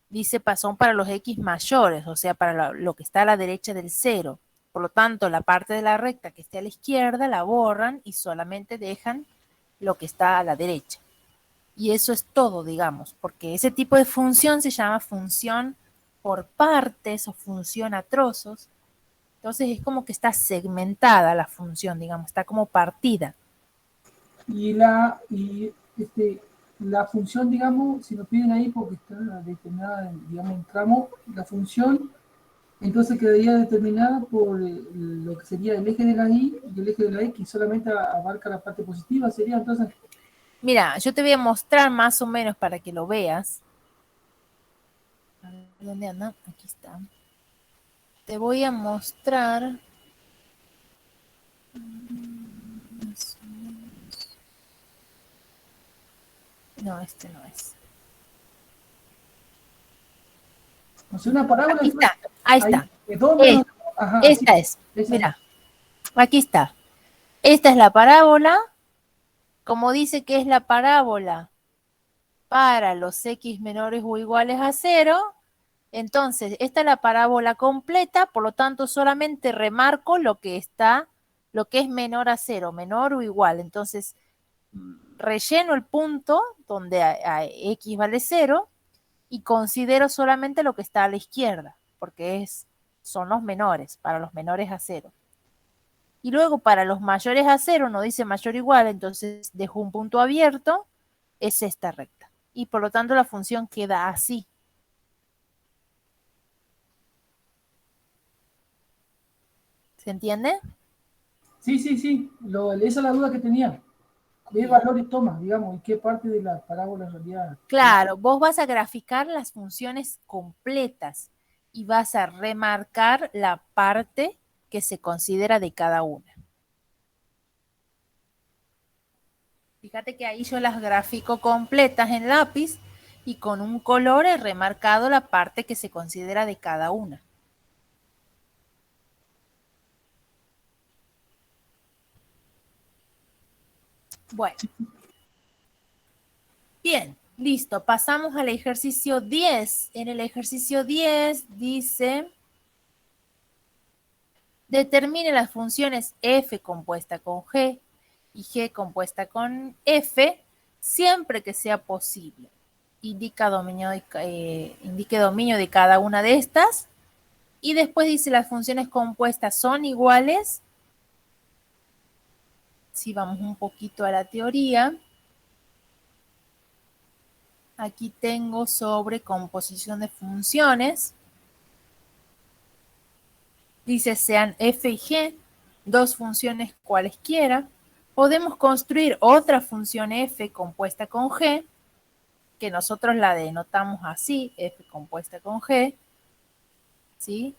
dice son para los x mayores, o sea, para lo que está a la derecha del 0. Por lo tanto, la parte de la recta que esté a la izquierda la borran y solamente dejan lo que está a la derecha. Y eso es todo, digamos, porque ese tipo de función se llama función por partes o función a trozos. Entonces es como que está segmentada la función, digamos, está como partida. Y la función, digamos, si nos piden ahí porque está determinada, digamos, en tramo, la función entonces quedaría determinada por lo que sería el eje de la y el eje de la x, solamente abarca la parte positiva, sería entonces. Mira, yo te voy a mostrar más o menos para que lo veas. A ver, ¿dónde anda? Aquí está. Te voy a mostrar. No, este no es. O sea, una parábola. Aquí está, ahí está. Ajá, Esta sí, es. Mira, aquí está. Esta es la parábola. Como dice que es la parábola para los x menores o iguales a 0, entonces esta es la parábola completa, por lo tanto solamente remarco lo que es menor a 0, menor o igual. Entonces relleno el punto donde a x vale 0 y considero solamente lo que está a la izquierda, porque son los menores, para los menores a 0. Y luego para los mayores a 0 no dice mayor o igual, entonces dejo un punto abierto, es esta recta. Y por lo tanto la función queda así. ¿Se entiende? Sí. Esa es la duda que tenía. ¿Qué valores toma, digamos, y qué parte de la parábola en realidad? Claro, vos vas a graficar las funciones completas y vas a remarcar la parte que se considera de cada una. Fíjate que ahí yo las grafico completas en lápiz y con un color he remarcado la parte que se considera de cada una. Bueno. Bien, listo. Pasamos al ejercicio 10. En el ejercicio 10 dice, determine las funciones f compuesta con g y g compuesta con f siempre que sea posible. Indique dominio de cada una de estas. Y después dice las funciones compuestas son iguales. Si vamos un poquito a la teoría. Aquí tengo sobre composición de funciones. Dice sean f y g, dos funciones cualesquiera. Podemos construir otra función f compuesta con g, que nosotros la denotamos así, f compuesta con g. ¿Sí?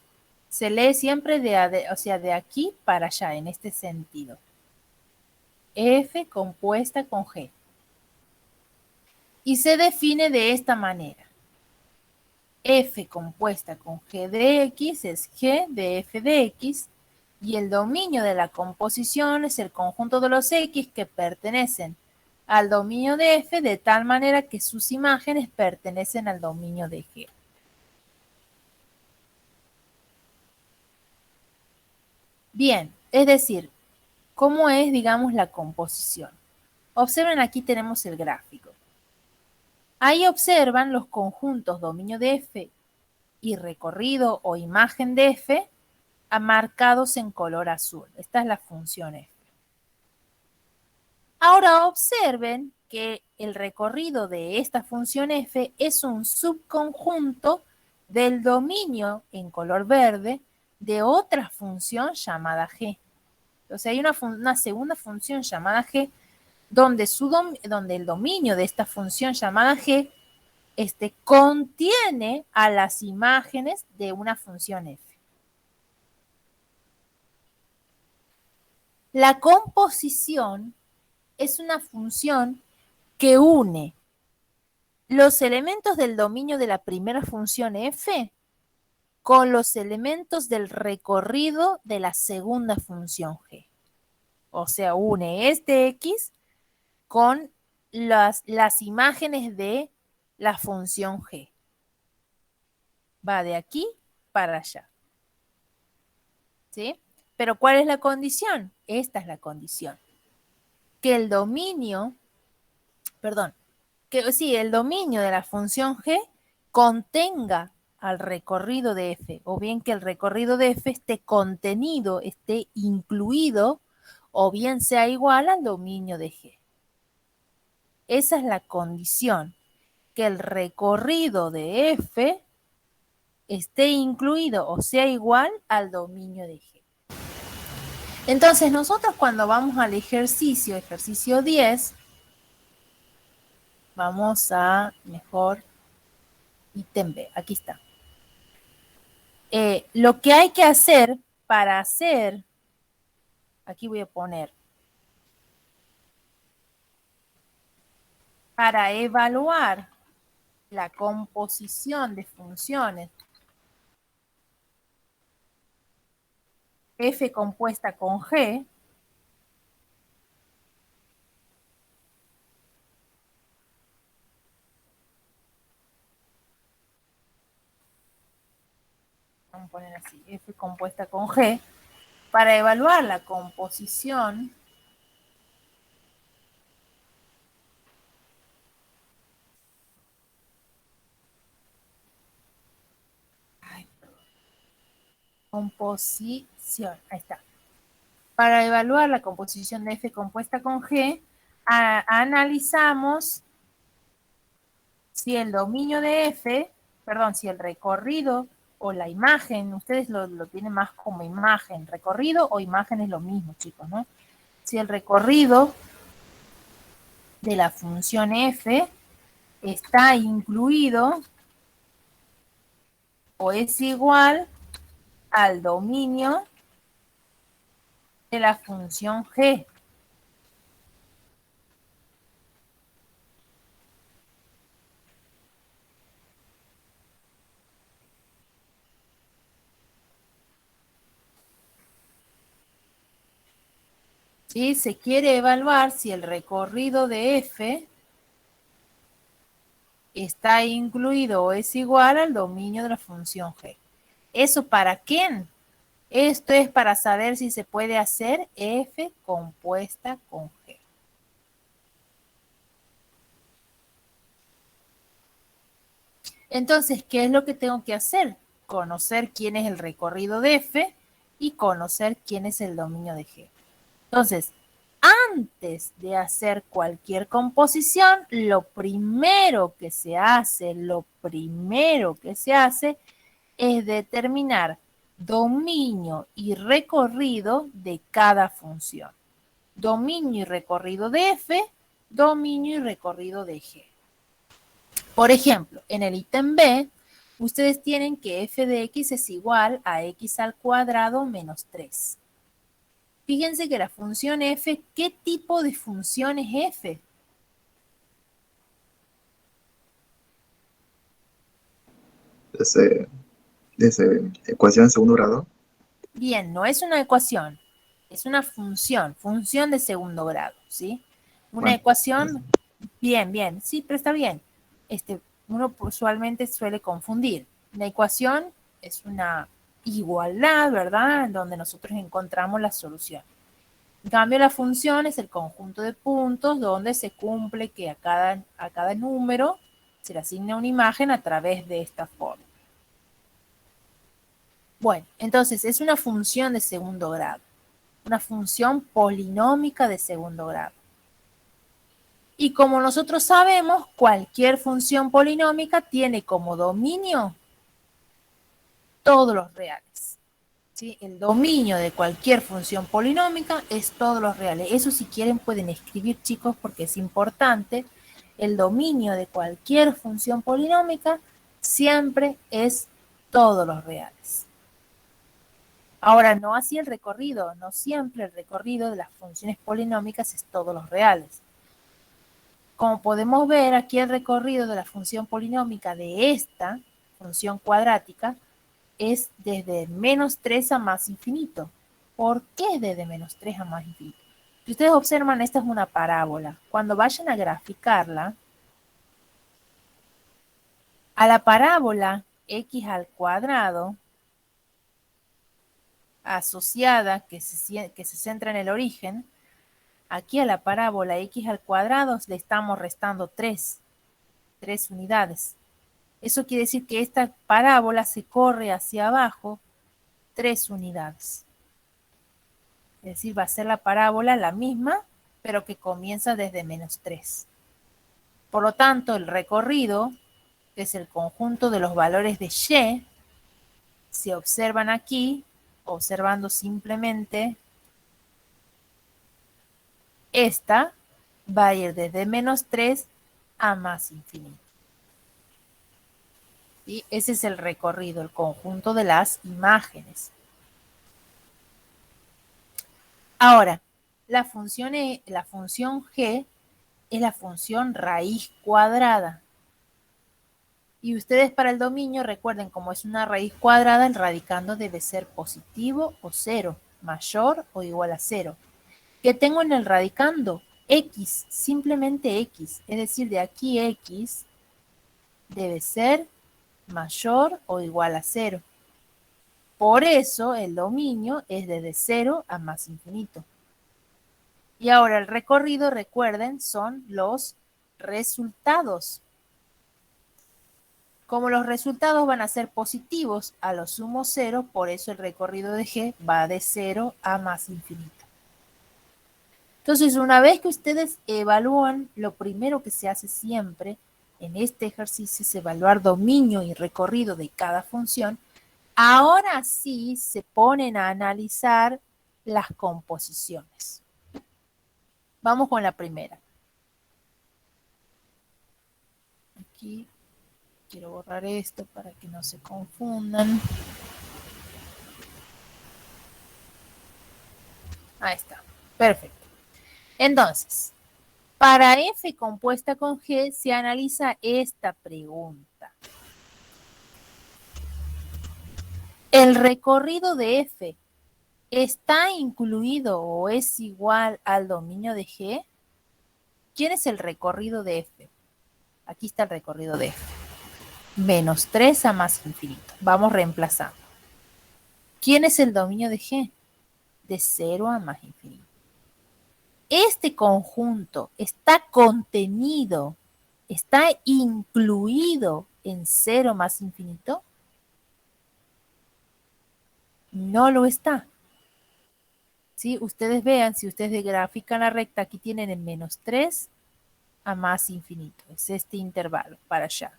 Se lee siempre de aquí para allá, en este sentido. F compuesta con g. Y se define de esta manera. F compuesta con g de x es g de f de x y el dominio de la composición es el conjunto de los x que pertenecen al dominio de F de tal manera que sus imágenes pertenecen al dominio de G. Bien, es decir, ¿cómo es, digamos, la composición? Observen, aquí tenemos el gráfico. Ahí observan los conjuntos dominio de F y recorrido o imagen de F marcados en color azul. Esta es la función F. Ahora observen que el recorrido de esta función F es un subconjunto del dominio en color verde de otra función llamada G. O sea, hay una segunda función llamada G donde el dominio de esta función llamada G contiene a las imágenes de una función F. La composición es una función que une los elementos del dominio de la primera función F con los elementos del recorrido de la segunda función G. O sea, une este X con las imágenes de la función G. Va de aquí para allá. ¿Sí? Pero ¿cuál es la condición? Esta es la condición. Que el dominio, el dominio de la función G contenga al recorrido de F, o bien que el recorrido de F esté contenido, esté incluido, o bien sea igual al dominio de G. Esa es la condición, que el recorrido de F esté incluido o sea igual al dominio de G. Entonces, nosotros cuando vamos al ejercicio 10, vamos a mejor ítem B, aquí está. Lo que hay que hacer para hacer, aquí voy a poner, para evaluar la composición de funciones F compuesta con G, vamos a poner así, F compuesta con G, para evaluar la composición ahí está. Para evaluar la composición de F compuesta con G, analizamos si el dominio de F, si el recorrido o la imagen, ustedes lo tienen más como imagen, recorrido o imagen es lo mismo, chicos, ¿no? Si el recorrido de la función F está incluido o es igual al dominio de la función G. ¿Sí? Se quiere evaluar si el recorrido de F está incluido o es igual al dominio de la función G. ¿Eso para quién? Esto es para saber si se puede hacer F compuesta con G. Entonces, ¿qué es lo que tengo que hacer? Conocer quién es el recorrido de F y conocer quién es el dominio de G. Entonces, antes de hacer cualquier composición, lo primero que se hace es determinar dominio y recorrido de cada función. Dominio y recorrido de F, dominio y recorrido de G. Por ejemplo, en el ítem B, ustedes tienen que f de x es igual a x al cuadrado menos 3. Fíjense que la función f, ¿qué tipo de función es f? Ecuación de segundo grado. Bien, no es una ecuación, es una función de segundo grado, ¿sí? Una Bueno, ecuación, bien, bien, sí, pero está bien. Uno usualmente suele confundir. Una ecuación es una igualdad, ¿verdad? En donde nosotros encontramos la solución. En cambio, la función es el conjunto de puntos donde se cumple que a cada número se le asigna una imagen a través de esta forma. Bueno, entonces es una función de segundo grado, una función polinómica de segundo grado. Y como nosotros sabemos, cualquier función polinómica tiene como dominio todos los reales. ¿Sí? El dominio de cualquier función polinómica es todos los reales. Eso si quieren pueden escribir, chicos, porque es importante. El dominio de cualquier función polinómica siempre es todos los reales. Ahora, no así el recorrido. No siempre el recorrido de las funciones polinómicas es todos los reales. Como podemos ver, aquí el recorrido de la función polinómica de esta función cuadrática es desde menos 3 a más infinito. ¿Por qué desde menos 3 a más infinito? Si ustedes observan, esta es una parábola. Cuando vayan a graficarla, a la parábola x al cuadrado asociada que se centra en el origen, aquí a la parábola x al cuadrado le estamos restando 3 unidades. Eso quiere decir que esta parábola se corre hacia abajo 3 unidades. Es decir, va a ser la parábola la misma, pero que comienza desde menos 3. Por lo tanto, el recorrido, que es el conjunto de los valores de y, se observan aquí, observando simplemente esta, va a ir desde menos 3 a más infinito. ¿Sí? Ese es el recorrido, el conjunto de las imágenes. Ahora, la función g es la función raíz cuadrada. Y ustedes para el dominio recuerden, como es una raíz cuadrada, el radicando debe ser positivo o cero, mayor o igual a 0. ¿Qué tengo en el radicando? X, simplemente X. Es decir, de aquí X debe ser mayor o igual a 0. Por eso el dominio es desde 0 a más infinito. Y ahora el recorrido, recuerden, son los resultados. Como los resultados van a ser positivos a lo sumo 0, por eso el recorrido de g va de 0 a más infinito. Entonces, una vez que ustedes evalúan, lo primero que se hace siempre en este ejercicio es evaluar dominio y recorrido de cada función. Ahora sí se ponen a analizar las composiciones. Vamos con la primera. Aquí quiero borrar esto para que no se confundan. Ahí está. Perfecto. Entonces, para f compuesta con g se analiza esta pregunta. ¿El recorrido de f está incluido o es igual al dominio de g? ¿Quién es el recorrido de f? Aquí está el recorrido de f. Menos 3 a más infinito. Vamos reemplazando. ¿Quién es el dominio de g? De 0 a más infinito. Este conjunto está contenido, está incluido en 0 más infinito. No lo está. ¿Sí? Ustedes vean, si ustedes grafican la recta, aquí tienen el menos 3 a más infinito. Es este intervalo para allá.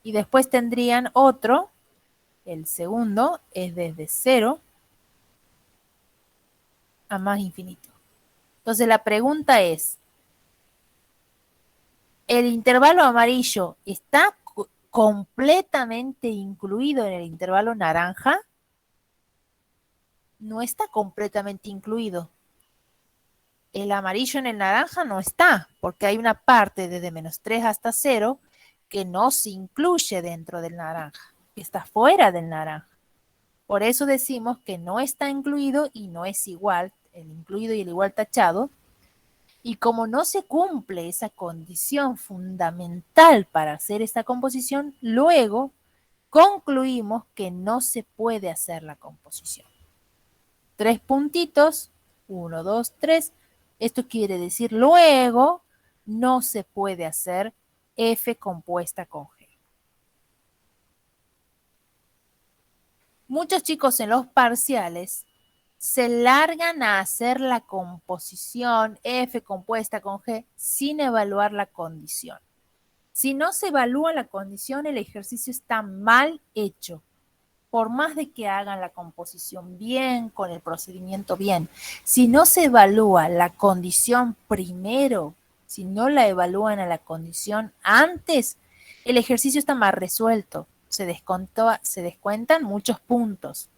Y después tendrían otro, el segundo es desde 0 a más infinito. Entonces la pregunta es, ¿el intervalo amarillo está completamente incluido en el intervalo naranja? No está completamente incluido. El amarillo en el naranja no está, porque hay una parte desde menos 3 hasta 0 que no se incluye dentro del naranja, que está fuera del naranja. Por eso decimos que no está incluido y no es igual, el incluido y el igual tachado, Y como no se cumple esa condición fundamental para hacer esta composición, luego concluimos que no se puede hacer la composición. 3 puntitos, 1, 2, 3. Esto quiere decir luego no se puede hacer F compuesta con G. Muchos chicos en los parciales se largan a hacer la composición F compuesta con G sin evaluar la condición. Si no se evalúa la condición, el ejercicio está mal hecho. Por más de que hagan la composición bien, con el procedimiento bien, si no se evalúa la condición primero, si no la evalúan a la condición antes, el ejercicio está mal resuelto. Se descuentan muchos puntos.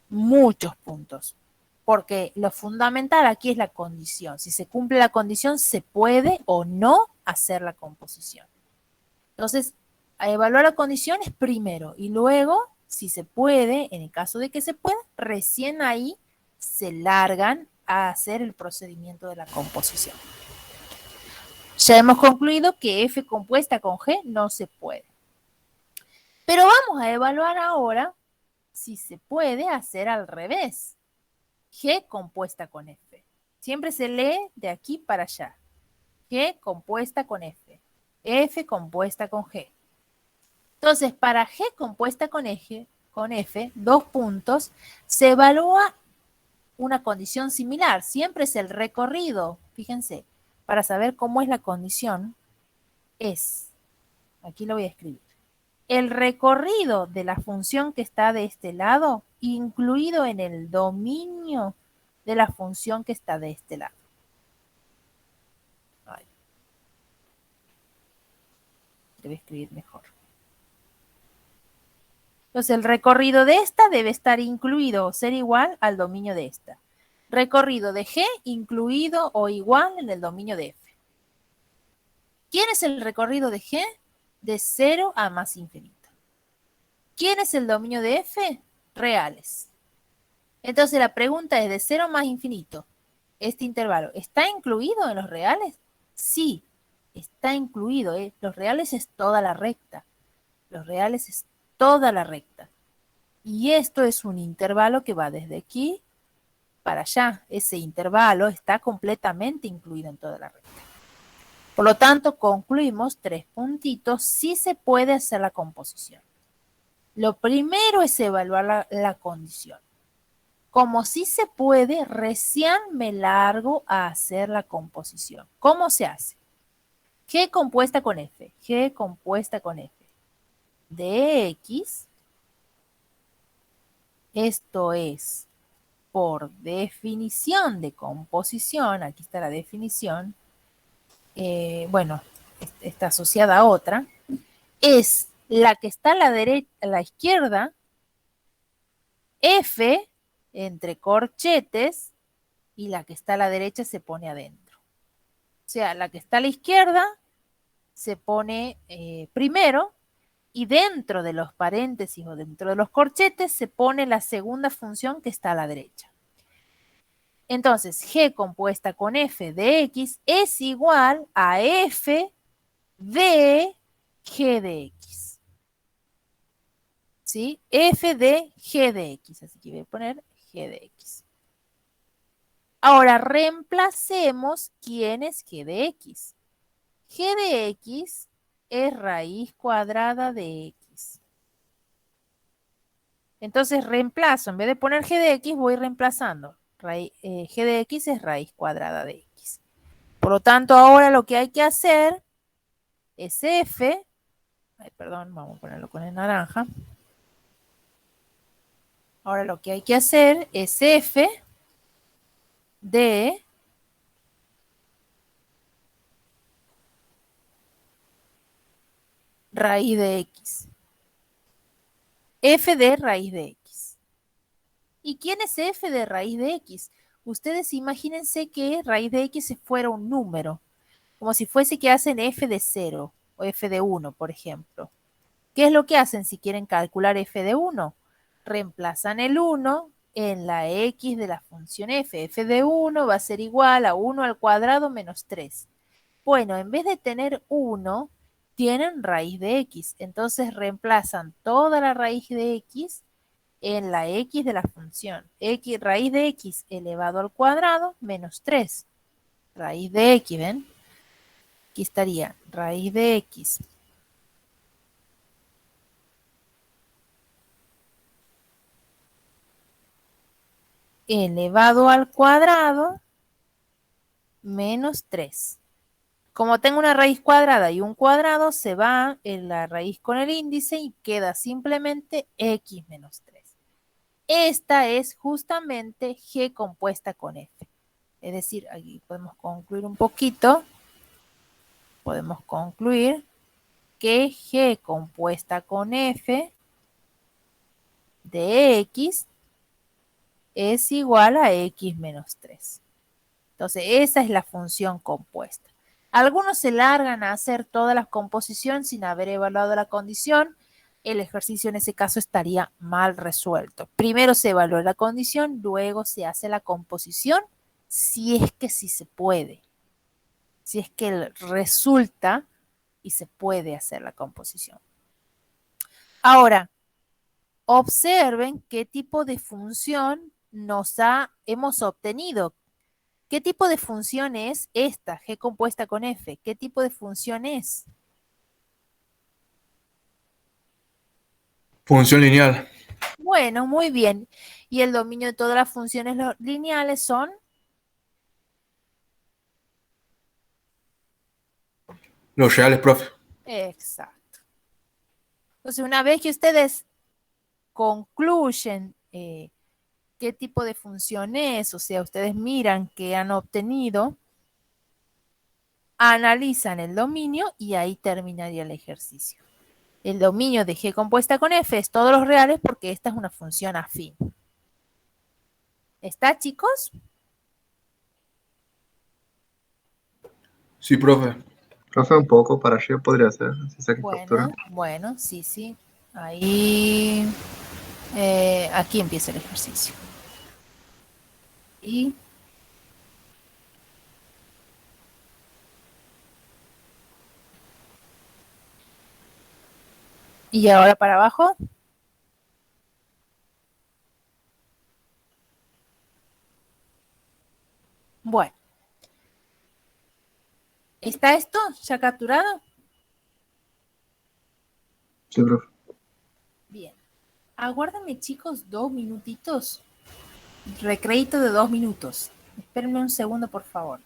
Muchos puntos. Porque lo fundamental aquí es la condición. Si se cumple la condición, se puede o no hacer la composición. Entonces, a evaluar la condición es primero y luego, si se puede, en el caso de que se pueda, recién ahí se largan a hacer el procedimiento de la composición. Ya hemos concluido que F compuesta con G no se puede. Pero vamos a evaluar ahora si se puede hacer al revés. G compuesta con F. Siempre se lee de aquí para allá. G compuesta con F. F compuesta con G. Entonces, para G compuesta con F, 2 puntos, se evalúa una condición similar. Siempre es el recorrido. Fíjense, para saber cómo es la condición, aquí lo voy a escribir. El recorrido de la función que está de este lado, incluido en el dominio de la función que está de este lado. Debe escribir mejor. Entonces, el recorrido de esta debe estar incluido o ser igual al dominio de esta. Recorrido de G incluido o igual en el dominio de F. ¿Quién es el recorrido de G? De 0 a más infinito. ¿Quién es el dominio de F? Reales. Entonces, la pregunta es de 0 más infinito. Este intervalo, ¿está incluido en los reales? Sí, está incluido. Los reales es toda la recta. Los reales es toda la recta. Y esto es un intervalo que va desde aquí para allá. Ese intervalo está completamente incluido en toda la recta. Por lo tanto, concluimos 3 puntitos. Sí se puede hacer la composición. Lo primero es evaluar la condición. Como sí se puede, recién me largo a hacer la composición. ¿Cómo se hace? G compuesta con F. G compuesta con F. De X, esto es por definición de composición, aquí está la definición, bueno, está asociada a otra, es la que está a la izquierda, F entre corchetes, y la que está a la derecha se pone adentro. O sea, la que está a la izquierda se pone primero, y dentro de los paréntesis o dentro de los corchetes se pone la segunda función que está a la derecha. Entonces, G compuesta con F de X es igual a F de G de X. ¿Sí? F de G de X. Así que voy a poner G de X. Ahora, reemplacemos quién es G de X. G de X es raíz cuadrada de X. Entonces reemplazo, en vez de poner G de X, voy reemplazando. G de X es raíz cuadrada de X. Por lo tanto, ahora lo que hay que hacer es F, perdón, vamos a ponerlo con el naranja. Ahora lo que hay que hacer es F de raíz de X. F de raíz de X. ¿Y quién es F de raíz de X? Ustedes imagínense que raíz de X fuera un número, como si fuese que hacen F de 0 o F de 1, por ejemplo. ¿Qué es lo que hacen si quieren calcular F de 1? Reemplazan el 1 en la x de la función f. F de 1 va a ser igual a 1 al cuadrado menos 3. Bueno, en vez de tener 1, tienen raíz de x. Entonces reemplazan toda la raíz de x en la x de la función. Raíz de x elevado al cuadrado menos 3. Raíz de x, ¿ven? Aquí estaría raíz de x elevado al cuadrado menos 3. Como tengo una raíz cuadrada y un cuadrado, se va en la raíz con el índice y queda simplemente x menos 3. Esta es justamente g compuesta con f. Es decir, aquí podemos concluir un poquito. Podemos concluir que g compuesta con f de x es igual a x menos 3. Entonces, esa es la función compuesta. Algunos se largan a hacer toda la composición sin haber evaluado la condición. El ejercicio en ese caso estaría mal resuelto. Primero se evalúa la condición, luego se hace la composición, si es que sí se puede. Si es que resulta y se puede hacer la composición. Ahora, observen qué tipo de función hemos obtenido. ¿Qué tipo de función es esta, g compuesta con f? ¿Qué tipo de función es? Función lineal. Bueno, muy bien. Y el dominio de todas las funciones lineales son... Los reales, profe. Exacto. Entonces, una vez que ustedes concluyen qué tipo de función es, o sea, ustedes miran qué han obtenido, analizan el dominio y ahí terminaría el ejercicio. El dominio de g compuesta con f es todos los reales porque esta es una función afín. ¿Está, chicos? Sí, profe. Profe, un poco para arriba podría ser, si saque factura. Bueno, sí, sí. Ahí, aquí empieza el ejercicio. Y ahora para abajo. Bueno, ¿está esto ya capturado? Sí, profe. Bien. Aguárdame, chicos, 2 minutitos. Recreito de 2 minutos. Espérenme un segundo, por favor.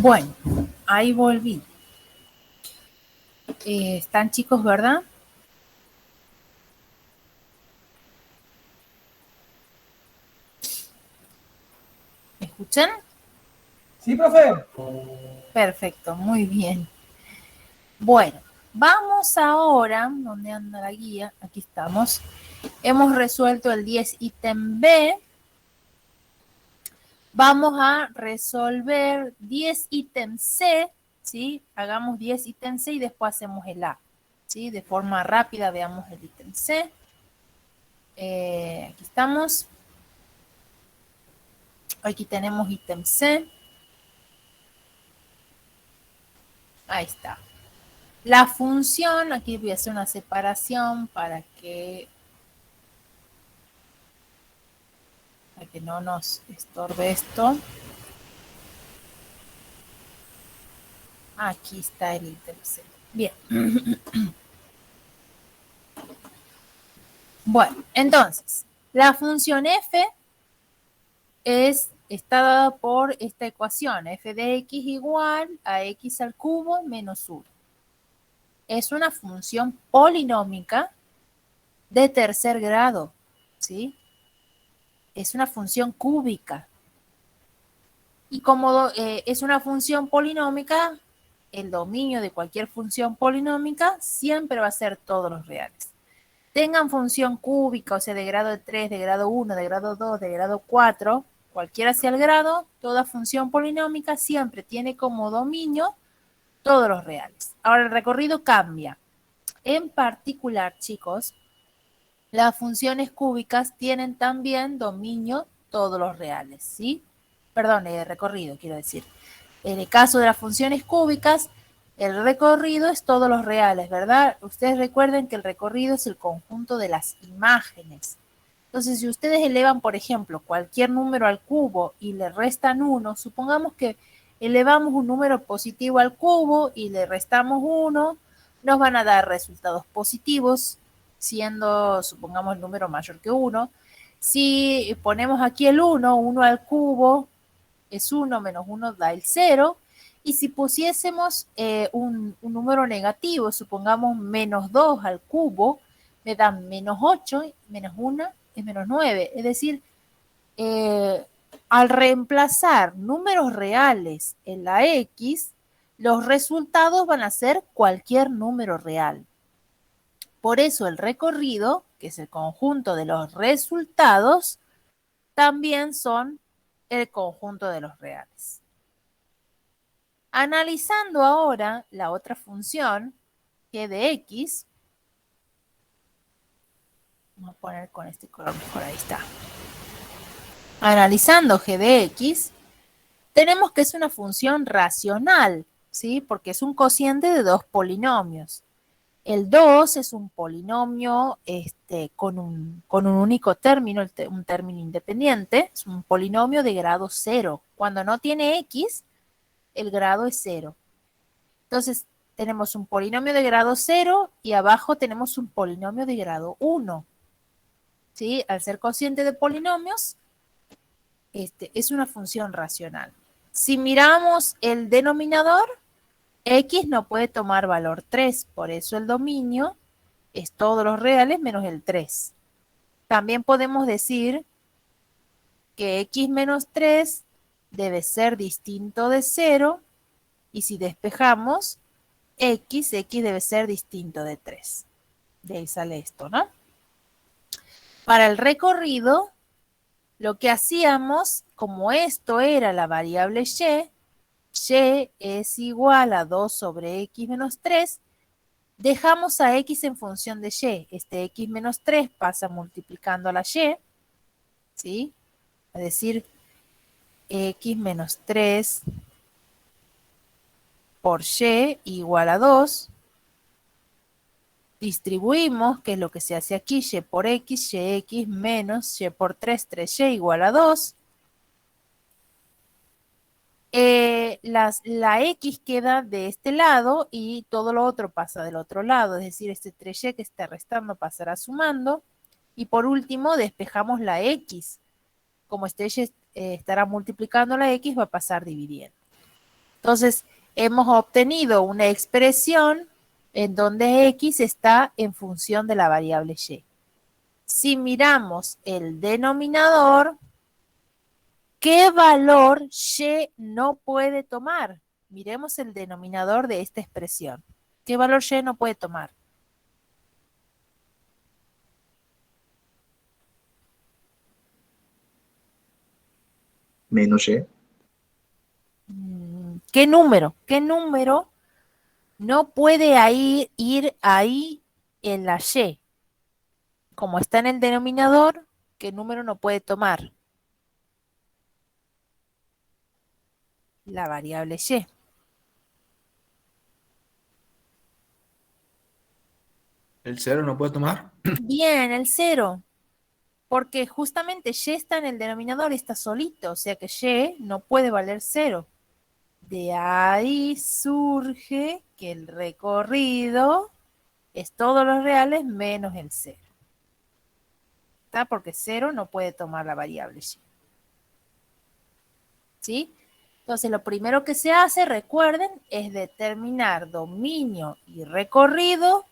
Bueno, ahí volví. ¿Están chicos, verdad? ¿Me escuchan? Sí, profe. Perfecto, muy bien. Bueno, vamos ahora, ¿dónde anda la guía? Aquí estamos. Hemos resuelto el 10 ítem B. Vamos a resolver 10 ítem C, ¿sí? Hagamos 10 ítem C y después hacemos el A, ¿sí? De forma rápida veamos el ítem C. Aquí estamos. Aquí tenemos ítem C. Ahí está. La función, aquí voy a hacer una separación para que no nos estorbe esto. Aquí está el ítem C. Bien. Bueno, entonces, la función f está dada por esta ecuación, f de x igual a x al cubo menos 1. Es una función polinómica de tercer grado, ¿sí? Es una función cúbica. Y como es una función polinómica, el dominio de cualquier función polinómica siempre va a ser todos los reales. Tengan función cúbica, o sea, de grado 3, de grado 1, de grado 2, de grado 4, cualquiera sea el grado, toda función polinómica siempre tiene como dominio todos los reales. Ahora el recorrido cambia. En particular, chicos, las funciones cúbicas tienen también dominio todos los reales, ¿sí? Perdón, recorrido, quiero decir. En el caso de las funciones cúbicas, el recorrido es todos los reales, ¿verdad? Ustedes recuerden que el recorrido es el conjunto de las imágenes. Entonces, si ustedes elevan, por ejemplo, cualquier número al cubo y le restan 1, supongamos que elevamos un número positivo al cubo y le restamos 1, nos van a dar resultados positivos, siendo, supongamos, el número mayor que 1. Si ponemos aquí el 1, 1 al cubo es 1 menos 1 da el 0. Y si pusiésemos un número negativo, supongamos menos 2 al cubo, me dan menos 8, menos 1 es menos 9. Es decir, al reemplazar números reales en la X, los resultados van a ser cualquier número real. Por eso el recorrido, que es el conjunto de los resultados, también son el conjunto de los reales. Analizando ahora la otra función, g de x, vamos a poner con este color mejor, ahí está. Analizando g de x, tenemos que es una función racional, ¿sí? Porque es un cociente de dos polinomios. El 2 es un polinomio con un único término, un término independiente, es un polinomio de grado 0. Cuando no tiene x, el grado es 0. Entonces, tenemos un polinomio de grado 0 y abajo tenemos un polinomio de grado 1. ¿Sí? Al ser cociente de polinomios, es una función racional. Si miramos el denominador, x no puede tomar valor 3, por eso el dominio es todos los reales menos el 3. También podemos decir que x menos 3 debe ser distinto de 0, y si despejamos x debe ser distinto de 3. De ahí sale esto, ¿no? Para el recorrido, lo que hacíamos, como esto era la variable y es igual a 2 sobre x menos 3, dejamos a x en función de y. Este x menos 3 pasa multiplicando a la y, ¿sí? Es decir, x menos 3 por y igual a 2. Distribuimos, que es lo que se hace aquí, y por x, yx menos y por 3, 3y igual a 2. La x queda de este lado y todo lo otro pasa del otro lado, es decir, este 3y que está restando pasará sumando. Y por último, despejamos la x. Como este y estará multiplicando la x, va a pasar dividiendo. Entonces, hemos obtenido una expresión en donde x está en función de la variable y. Si miramos el denominador, ¿qué valor y no puede tomar? Miremos el denominador de esta expresión. ¿Qué valor y no puede tomar? Menos Y. ¿Qué número? ¿Qué número no puede ir ahí en la y? Como está en el denominador, ¿qué número no puede tomar? La variable y. ¿El 0 no puede tomar? Bien, el 0. Porque justamente y está en el denominador y está solito, o sea que y no puede valer 0. De ahí surge que el recorrido es todos los reales menos el 0. ¿Está? Porque 0 no puede tomar la variable y. ¿Sí? Entonces, lo primero que se hace, recuerden, es determinar dominio y recorrido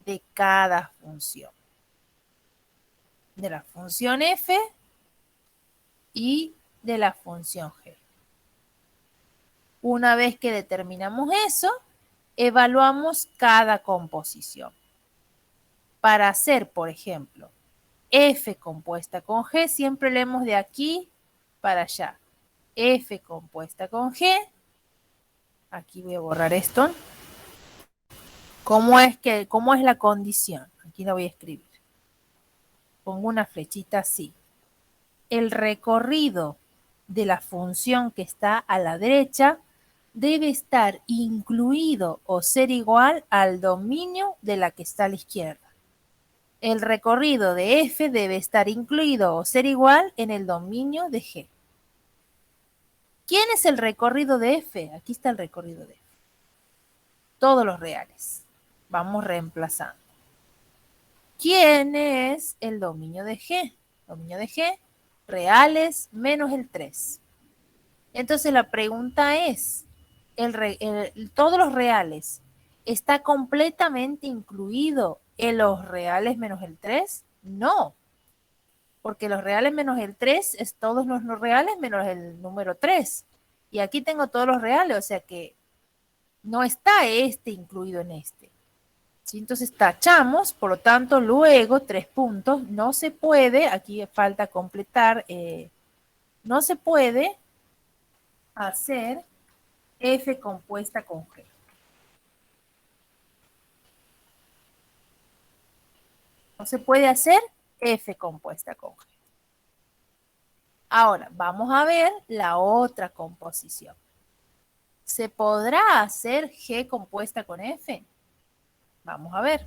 de cada función. De la función f y de la función g. Una vez que determinamos eso, evaluamos cada composición. Para hacer, por ejemplo, f compuesta con g, siempre leemos de aquí para allá. F compuesta con g. Aquí voy a borrar esto. ¿Cómo es la condición? Aquí la voy a escribir. Pongo una flechita así. El recorrido de la función que está a la derecha debe estar incluido o ser igual al dominio de la que está a la izquierda. El recorrido de f debe estar incluido o ser igual en el dominio de g. ¿Quién es el recorrido de f? Aquí está el recorrido de f. Todos los reales. Vamos reemplazando. ¿Quién es el dominio de g? Dominio de g, reales menos el 3. Entonces la pregunta es, ¿todos los reales está completamente incluido en los reales menos el 3? No, porque los reales menos el 3 es todos los no reales menos el número 3. Y aquí tengo todos los reales, o sea que no está este incluido en este. ¿Sí? Entonces tachamos, por lo tanto, luego 3 puntos, no se puede, aquí falta completar, no se puede hacer f compuesta con g. No se puede hacer f compuesta con g. Ahora, vamos a ver la otra composición. ¿Se podrá hacer g compuesta con f? Vamos a ver.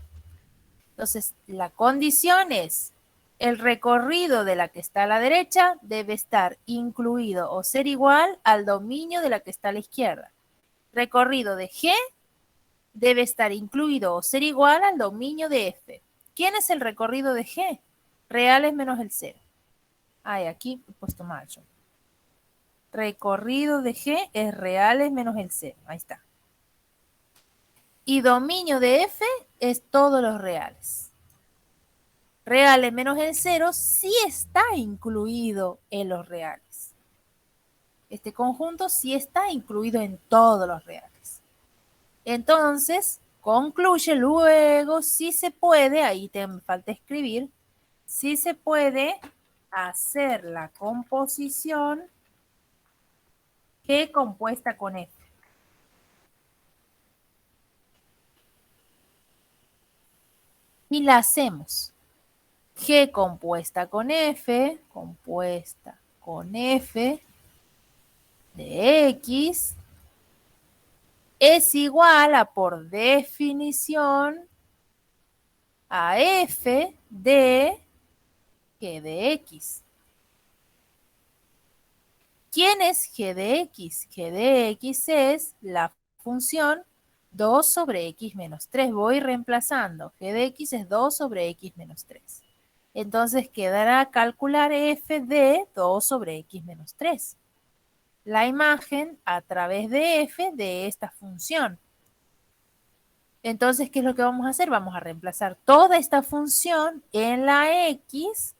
Entonces, la condición es, el recorrido de la que está a la derecha debe estar incluido o ser igual al dominio de la que está a la izquierda. Recorrido de g debe estar incluido o ser igual al dominio de f. ¿Quién es el recorrido de g? Reales menos el 0. Ay, aquí he puesto mal yo. Recorrido de g es reales menos el 0. Ahí está. Y dominio de f es todos los reales. Reales menos el 0 sí está incluido en los reales. Este conjunto sí está incluido en todos los reales. Entonces, concluye luego, si se puede, ahí te falta escribir, si se puede hacer la composición G compuesta con F. Y la hacemos. G compuesta con F de X es igual a, por definición, a F de G de X. ¿Quién es G de X? G de X es la función 2 sobre X menos 3. Voy reemplazando. G de X es 2 sobre X menos 3. Entonces quedará calcular F de 2 sobre X menos 3. la imagen a través de f de esta función. Entonces, ¿qué es lo que vamos a hacer? Vamos a reemplazar toda esta función en la x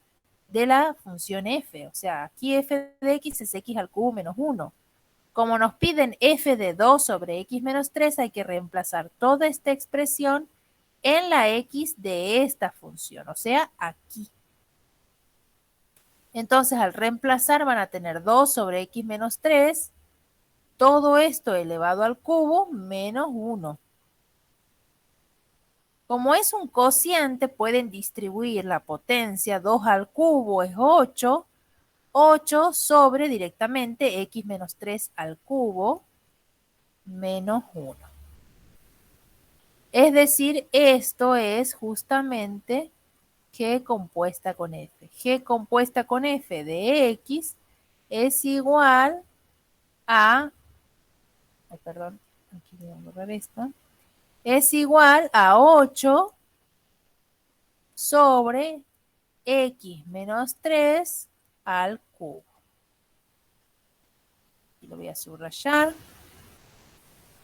de la función f. O sea, aquí f de x es x al cubo menos 1. Como nos piden f de 2 sobre x menos 3, hay que reemplazar toda esta expresión en la x de esta función, o sea, aquí. Entonces, al reemplazar van a tener 2 sobre x menos 3, todo esto elevado al cubo menos 1. Como es un cociente, pueden distribuir la potencia. 2 al cubo es 8. 8 sobre directamente x menos 3 al cubo menos 1. Es decir, esto es justamente g compuesta con f. G compuesta con f de x es igual a... perdón, aquí voy a borrar esto. Es igual a 8 sobre x menos 3 al cubo. Y lo voy a subrayar.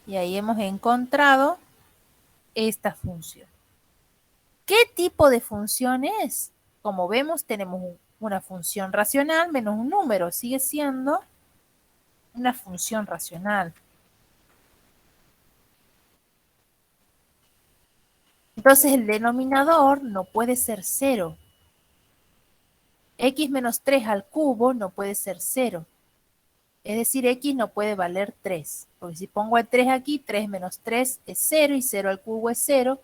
Y ahí hemos encontrado esta función. ¿Qué tipo de función es? Como vemos, tenemos una función racional menos un número. Sigue siendo una función racional. Entonces el denominador no puede ser 0. X menos 3 al cubo no puede ser 0. Es decir, x no puede valer 3. Porque si pongo el 3 aquí, 3 menos 3 es 0 y 0 al cubo es 0.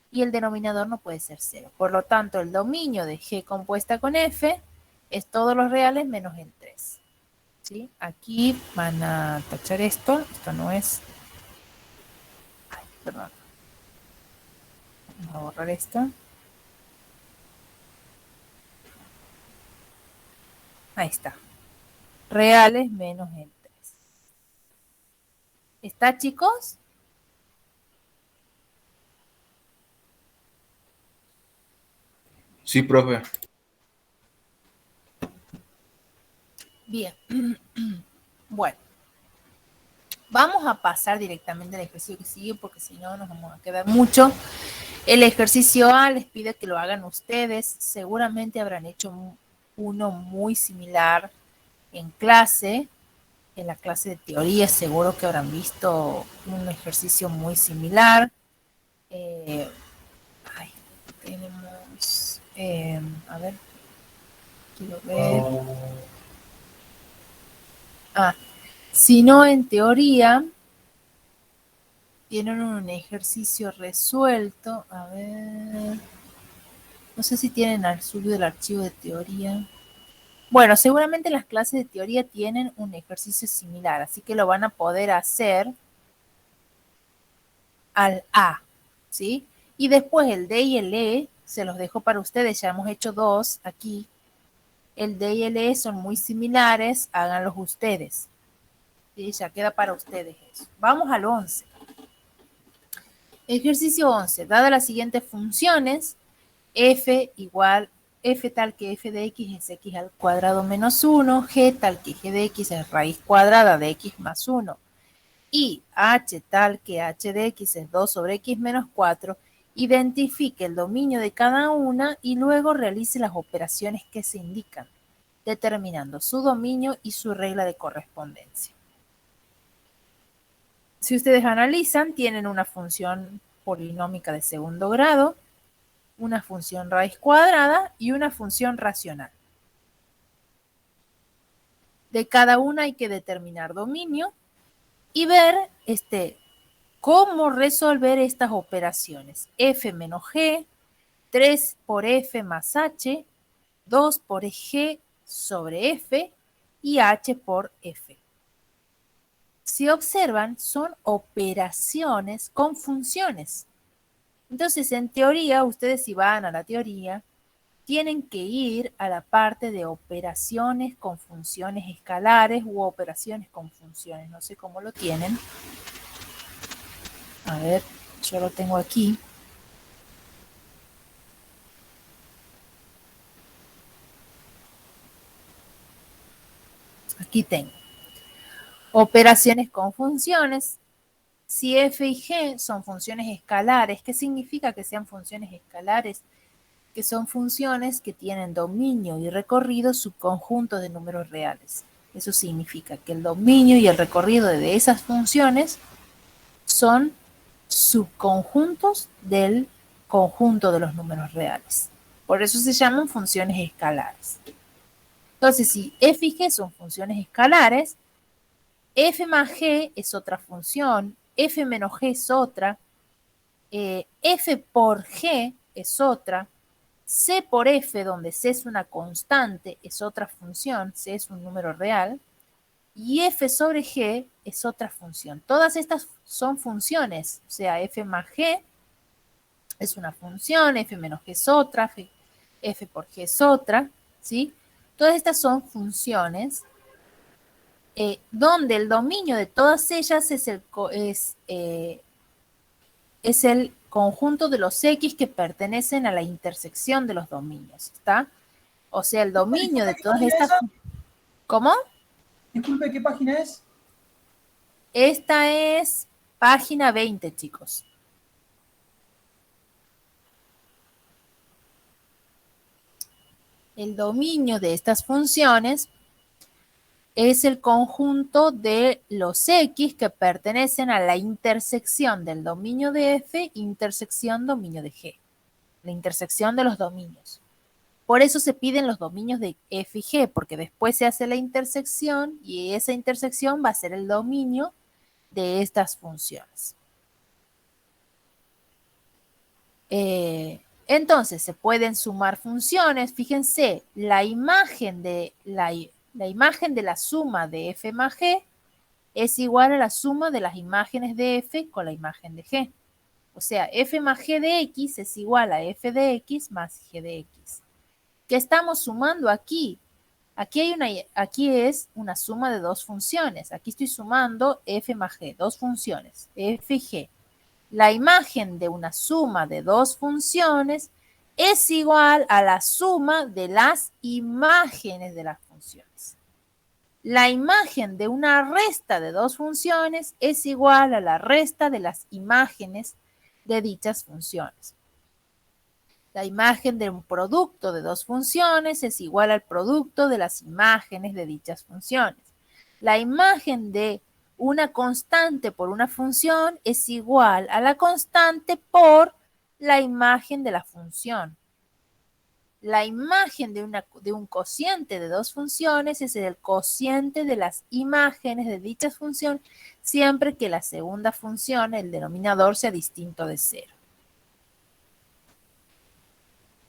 Y el denominador no puede ser 0. Por lo tanto, el dominio de g compuesta con f es todos los reales menos el 3. ¿Sí? Aquí van a tachar esto. Esto no es... Ay, perdón. Vamos a borrar esto. Ahí está. Reales menos el 3. ¿Está, chicos? Sí, profe. Bien. Bueno. Vamos a pasar directamente al ejercicio que sigue porque si no nos vamos a quedar mucho. El ejercicio A les pide que lo hagan ustedes. Seguramente habrán hecho uno muy similar en clase. En la clase de teoría seguro que habrán visto un ejercicio muy similar. Tenemos... a ver. Quiero ver. Si no, en teoría... Tienen un ejercicio resuelto. A ver. No sé si tienen al suyo del archivo de teoría. Bueno, seguramente las clases de teoría tienen un ejercicio similar, así que lo van a poder hacer al A, ¿sí? Y después el D y el E se los dejo para ustedes. Ya hemos hecho 2 aquí. El D y el E son muy similares. Háganlos ustedes. ¿Sí? Ya queda para ustedes eso. Vamos al 11. Ejercicio 11. Dadas las siguientes funciones, f igual, f tal que f de x es x al cuadrado menos 1, g tal que g de x es raíz cuadrada de x más 1, y h tal que h de x es 2 sobre x menos 4, identifique el dominio de cada una y luego realice las operaciones que se indican, determinando su dominio y su regla de correspondencia. Si ustedes analizan, tienen una función polinómica de segundo grado, una función raíz cuadrada y una función racional. De cada una hay que determinar dominio y ver cómo resolver estas operaciones. F menos G, 3 por F más H, 2 por G sobre F y H por F. Si observan, son operaciones con funciones. Entonces, en teoría, ustedes si van a la teoría, tienen que ir a la parte de operaciones con funciones escalares u operaciones con funciones. No sé cómo lo tienen. A ver, yo lo tengo aquí. Aquí tengo. Operaciones con funciones. Si f y g son funciones escalares, ¿qué significa que sean funciones escalares? Que son funciones que tienen dominio y recorrido subconjuntos de números reales. Eso significa que el dominio y el recorrido de esas funciones son subconjuntos del conjunto de los números reales. Por eso se llaman funciones escalares. Entonces, si f y g son funciones escalares, f más g es otra función, f menos g es otra, f por g es otra, c por f, donde c es una constante, es otra función, c es un número real, y f sobre g es otra función. Todas estas son funciones, o sea, f más g es una función, f menos g es otra, f por g es otra, ¿sí? Todas estas son funciones donde el dominio de todas ellas es el conjunto de los x que pertenecen a la intersección de los dominios, ¿está? O sea, el dominio de todas estas... ¿Cómo? Disculpe, ¿qué página es? Esta es página 20, chicos. El dominio de estas funciones es el conjunto de los x que pertenecen a la intersección del dominio de f, intersección dominio de g. La intersección de los dominios. Por eso se piden los dominios de f y g, porque después se hace la intersección y esa intersección va a ser el dominio de estas funciones. Entonces, se pueden sumar funciones. Fíjense, la imagen de la suma de f más g es igual a la suma de las imágenes de f con la imagen de g. O sea, f más g de x es igual a f de x más g de x. ¿Qué estamos sumando aquí? Aquí es una suma de dos funciones. Aquí estoy sumando f más g, dos funciones, f y g. La imagen de una suma de dos funciones es igual a la suma de las imágenes de las funciones. La imagen de una resta de dos funciones es igual a la resta de las imágenes de dichas funciones. La imagen de un producto de dos funciones es igual al producto de las imágenes de dichas funciones. La imagen de una constante por una función es igual a la constante por la imagen de la función. La imagen de un cociente de dos funciones es el cociente de las imágenes de dichas funciones, siempre que la segunda función, el denominador, sea distinto de cero.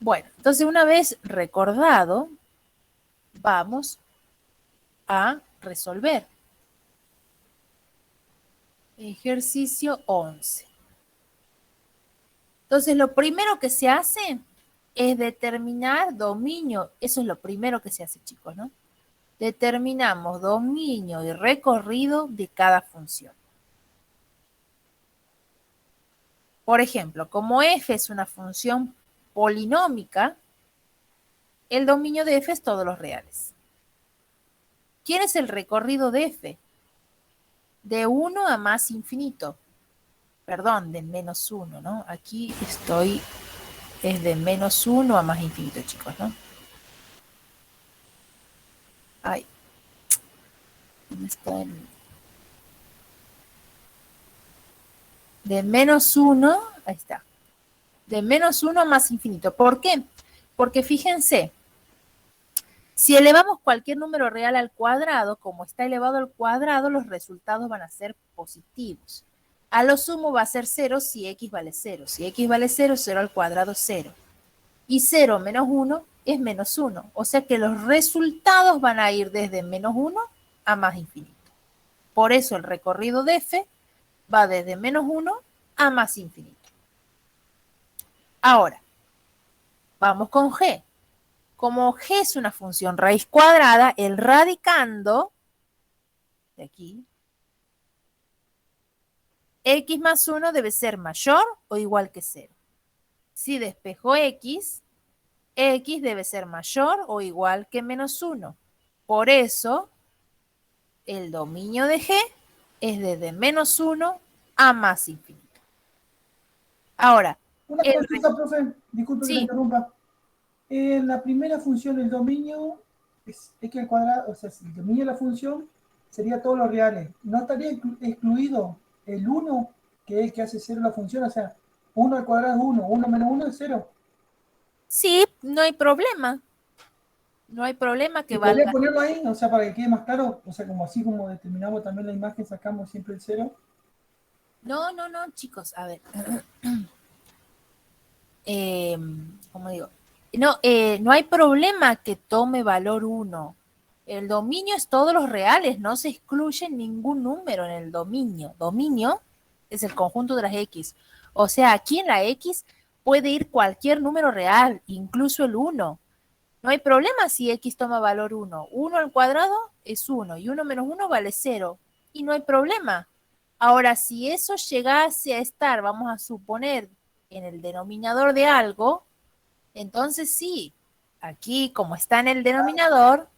Bueno, entonces una vez recordado, vamos a resolver. Ejercicio 11. Entonces, lo primero que se hace es determinar dominio. Eso es lo primero que se hace, chicos, ¿no? Determinamos dominio y recorrido de cada función. Por ejemplo, como f es una función polinómica, el dominio de f es todos los reales. ¿Quién es el recorrido de f? De 1 a más infinito. Perdón, de menos 1, ¿no? Aquí es de menos 1 a más infinito, chicos, ¿no? Ay. ¿Dónde está el...? De menos 1, ahí está. De menos 1 a más infinito. ¿Por qué? Porque fíjense, si elevamos cualquier número real al cuadrado, como está elevado al cuadrado, los resultados van a ser positivos. A lo sumo va a ser 0 si x vale 0. Si x vale 0, 0 al cuadrado, 0. Y 0 menos 1 es menos 1. O sea que los resultados van a ir desde menos 1 a más infinito. Por eso el recorrido de f va desde menos 1 a más infinito. Ahora, vamos con g. Como g es una función raíz cuadrada, el radicando de aquí, x más 1 debe ser mayor o igual que 0. Si despejo x debe ser mayor o igual que menos 1. Por eso, el dominio de G es desde menos 1 a más infinito. Ahora, Una consulta, profe, disculpe que la sí, interrumpa. En la primera función, el dominio es x al cuadrado, o sea, el dominio de la función sería todos los reales. ¿No estaría excluido el 1, que es el que hace cero la función? O sea, 1 al cuadrado es 1, 1 menos 1 es 0. sí, no hay problema. No hay problema que ¿Y podría valga. ponerlo ahí? O sea, para que quede más claro, o sea, como así como determinamos también la imagen, sacamos siempre el 0. No, chicos, a ver. ¿Cómo digo? No, no hay problema que tome valor 1. El dominio es todos los reales, no se excluye ningún número en el dominio. Dominio es el conjunto de las X. O sea, aquí en la X puede ir cualquier número real, incluso el 1. No hay problema si X toma valor 1. 1 al cuadrado es 1 y 1 menos 1 vale 0. Y no hay problema. Ahora, si eso llegase a estar, vamos a suponer, en el denominador de algo, entonces sí, aquí como está en el denominador,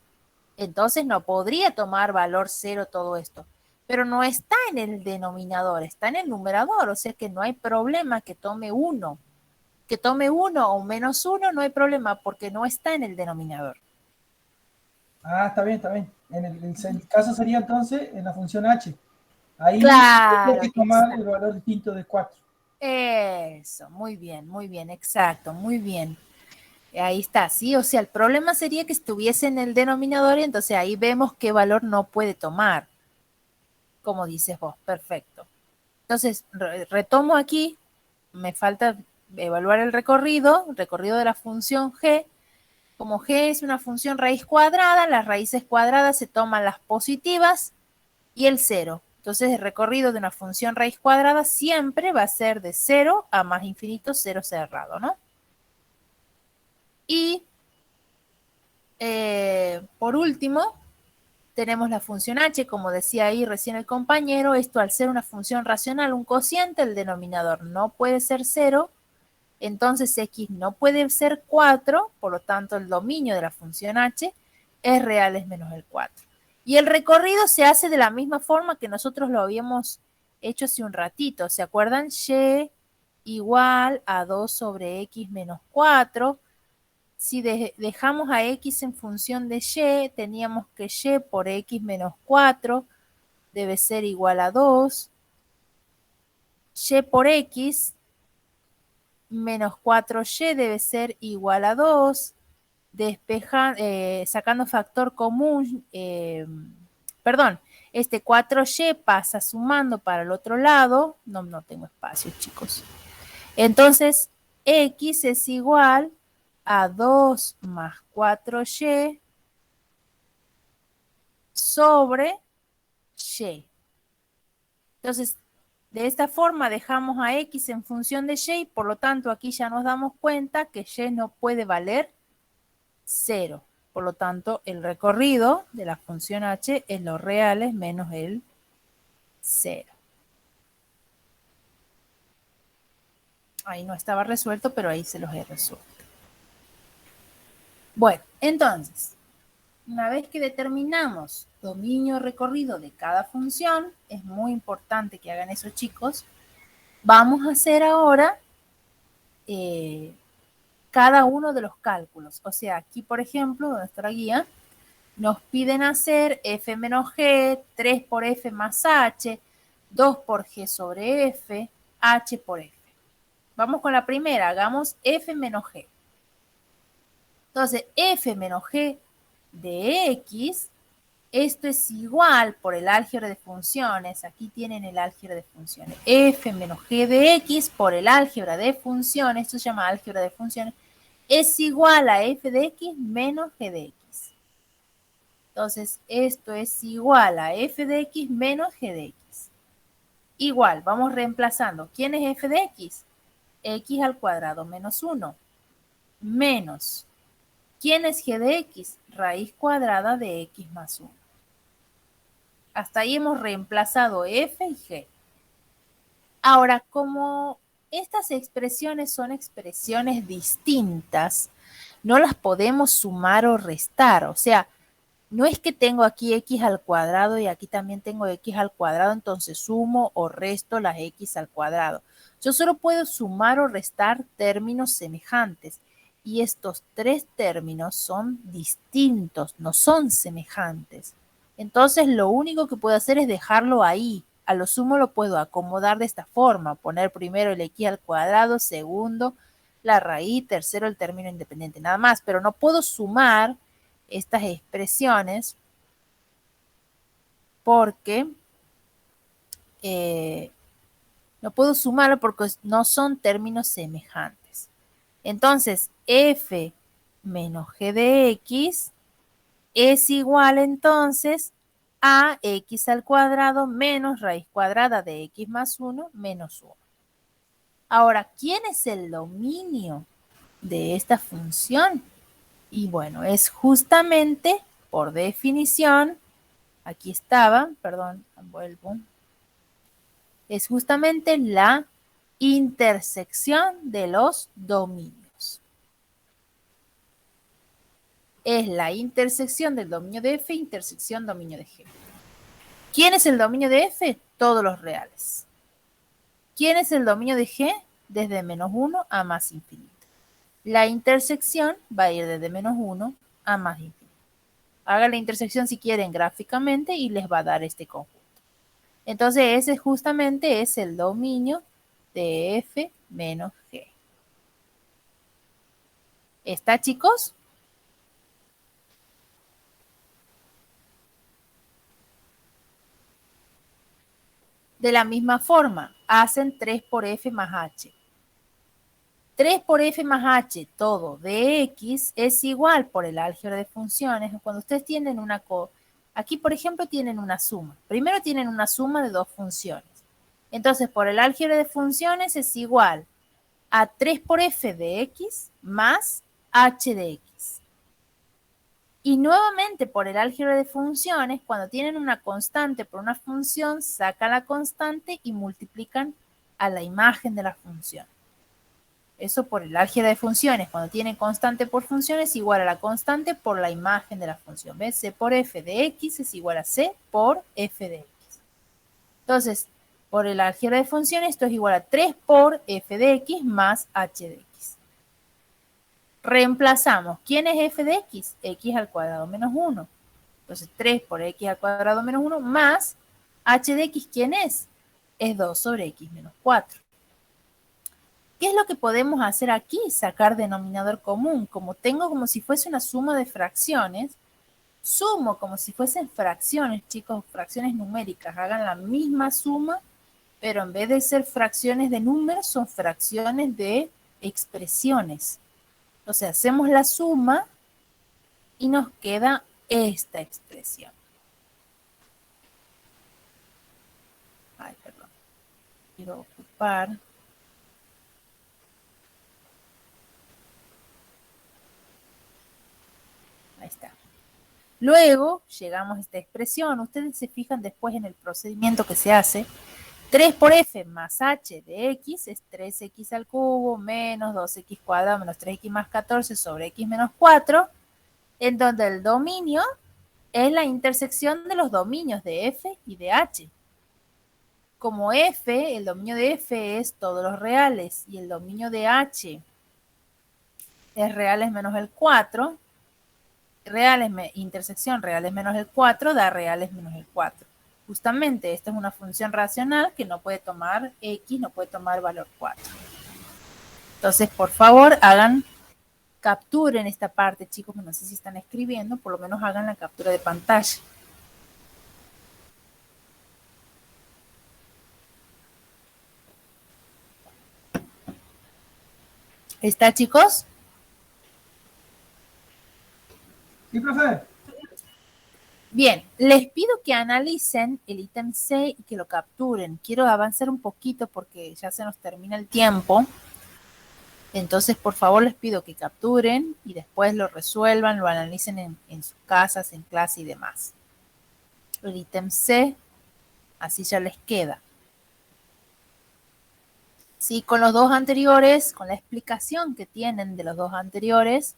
entonces no podría tomar valor 0 todo esto. Pero no está en el denominador, está en el numerador, o sea que no hay problema que tome 1. Que tome 1 o menos 1 no hay problema porque no está en el denominador. Ah, está bien, está bien. El caso sería entonces en la función h. Ahí tengo Claro, que tomar el valor distinto de 4. eso, muy bien, exacto, muy bien. Ahí está, sí, o sea, el problema sería que estuviese en el denominador y entonces ahí vemos qué valor no puede tomar, como dices vos, perfecto. Entonces, retomo aquí, me falta evaluar el recorrido de la función g. Como g es una función raíz cuadrada, las raíces cuadradas se toman las positivas y el 0. Entonces, el recorrido de una función raíz cuadrada siempre va a ser de 0 a más infinito, 0 cerrado, ¿no? Y por último, tenemos la función h, como decía ahí recién el compañero. Esto al ser una función racional, un cociente, el denominador no puede ser 0. Entonces x no puede ser 4, por lo tanto el dominio de la función h es real es menos el 4. Y el recorrido se hace de la misma forma que nosotros lo habíamos hecho hace un ratito. ¿Se acuerdan? Y igual a 2 sobre x menos 4. Si dejamos a x en función de y, teníamos que y por x menos 4 debe ser igual a 2. Y por x menos 4y debe ser igual a 2. Sacando factor común, perdón, este 4y pasa sumando para el otro lado. No tengo espacio, chicos. Entonces, x es igual a 2 más 4y sobre y. Entonces, de esta forma dejamos a x en función de y, por lo tanto aquí ya nos damos cuenta que y no puede valer 0. Por lo tanto, el recorrido de la función h es los reales menos el 0. Ahí no estaba resuelto, pero ahí se los he resuelto. Bueno, entonces, una vez que determinamos dominio recorrido de cada función, es muy importante que hagan eso, chicos. Vamos a hacer ahora cada uno de los cálculos. O sea, aquí, por ejemplo, nuestra guía, nos piden hacer f menos g, 3 por f más h, 2 por g sobre f, h por f. Vamos con la primera, hagamos f menos g. Entonces, f menos g de x, esto es igual por el álgebra de funciones. Aquí tienen el álgebra de funciones. F menos g de x por el álgebra de funciones, esto se llama álgebra de funciones, es igual a f de x menos g de x. Entonces, esto es igual a f de x menos g de x. Igual, vamos reemplazando. ¿Quién es f de x? X al cuadrado menos 1. Menos. ¿Quién es g de x? Raíz cuadrada de x más 1. Hasta ahí hemos reemplazado f y g. Ahora, como estas expresiones son expresiones distintas, no las podemos sumar o restar. O sea, No es que tengo aquí x al cuadrado y aquí también tengo x al cuadrado, entonces sumo o resto las x al cuadrado. Yo solo puedo sumar o restar términos semejantes y estos tres términos son distintos, no son semejantes. Entonces lo único que puedo hacer es dejarlo ahí. A lo sumo lo puedo acomodar de esta forma, poner primero el x al cuadrado, segundo la raíz, tercero el término independiente, nada más, pero no puedo sumar estas expresiones porque no puedo sumarlo porque no son términos semejantes. Entonces, f menos g de x es igual entonces a x al cuadrado menos raíz cuadrada de x más 1 menos 1. Ahora, ¿quién es el dominio de esta función? Y bueno, es justamente, por definición, aquí estaba, perdón, vuelvo, es justamente la intersección de los dominios. Es la intersección del dominio de f, intersección dominio de g. ¿Quién es el dominio de f? Todos los reales. ¿Quién es el dominio de g? Desde menos 1 a más infinito. La intersección va a ir desde menos 1 a más infinito. Hagan la intersección si quieren gráficamente y les va a dar este conjunto. Entonces ese justamente es el dominio de f menos g. ¿Está, chicos? De la misma forma, hacen 3 por f más h. 3 por f más h, todo de x, es igual por el álgebra de funciones. Cuando ustedes tienen aquí por ejemplo tienen una suma. Primero tienen una suma de dos funciones. Entonces por el álgebra de funciones es igual a 3 por f de x más h de x. Y nuevamente por el álgebra de funciones, cuando tienen una constante por una función, sacan la constante y multiplican a la imagen de la función. Eso por el álgebra de funciones. Cuando tienen constante por función es igual a la constante por la imagen de la función. ¿Ves? C por f de x es igual a c por f de x. Entonces, por el álgebra de funciones, esto es igual a 3 por f de x más h de x. Reemplazamos. ¿Quién es f de x? X al cuadrado menos 1. Entonces, 3 por x al cuadrado menos 1 más h de x, ¿quién es? Es 2 sobre x menos 4. ¿Qué es lo que podemos hacer aquí? Sacar denominador común. Como tengo como si fuese una suma de fracciones, sumo como si fuesen fracciones, chicos, fracciones numéricas. Hagan la misma suma, pero en vez de ser fracciones de números, son fracciones de expresiones. Entonces hacemos la suma y nos queda esta expresión. Ay, perdón. Quiero ocupar. Ahí está. Luego llegamos a esta expresión. Ustedes se fijan después en el procedimiento que se hace. 3 por f más h de x es 3x al cubo menos 2x cuadrado menos 3x más 14 sobre x menos 4, en donde el dominio es la intersección de los dominios de f y de h. Como f, el dominio de f es todos los reales y el dominio de h es reales menos el 4, intersección reales menos el 4 da reales menos el 4. Justamente esta es una función racional que no puede tomar x, no puede tomar valor 4. Entonces, por favor, capturen esta parte, chicos, que no sé si están escribiendo, por lo menos hagan la captura de pantalla. ¿Está, chicos? Sí, profe. Bien, les pido que analicen el ítem C y que lo capturen. Quiero avanzar un poquito porque ya se nos termina el tiempo. Entonces, por favor, les pido que capturen y después lo resuelvan, lo analicen en sus casas, en clase y demás. El ítem C, así ya les queda. Sí, con los dos anteriores, con la explicación que tienen de los dos anteriores,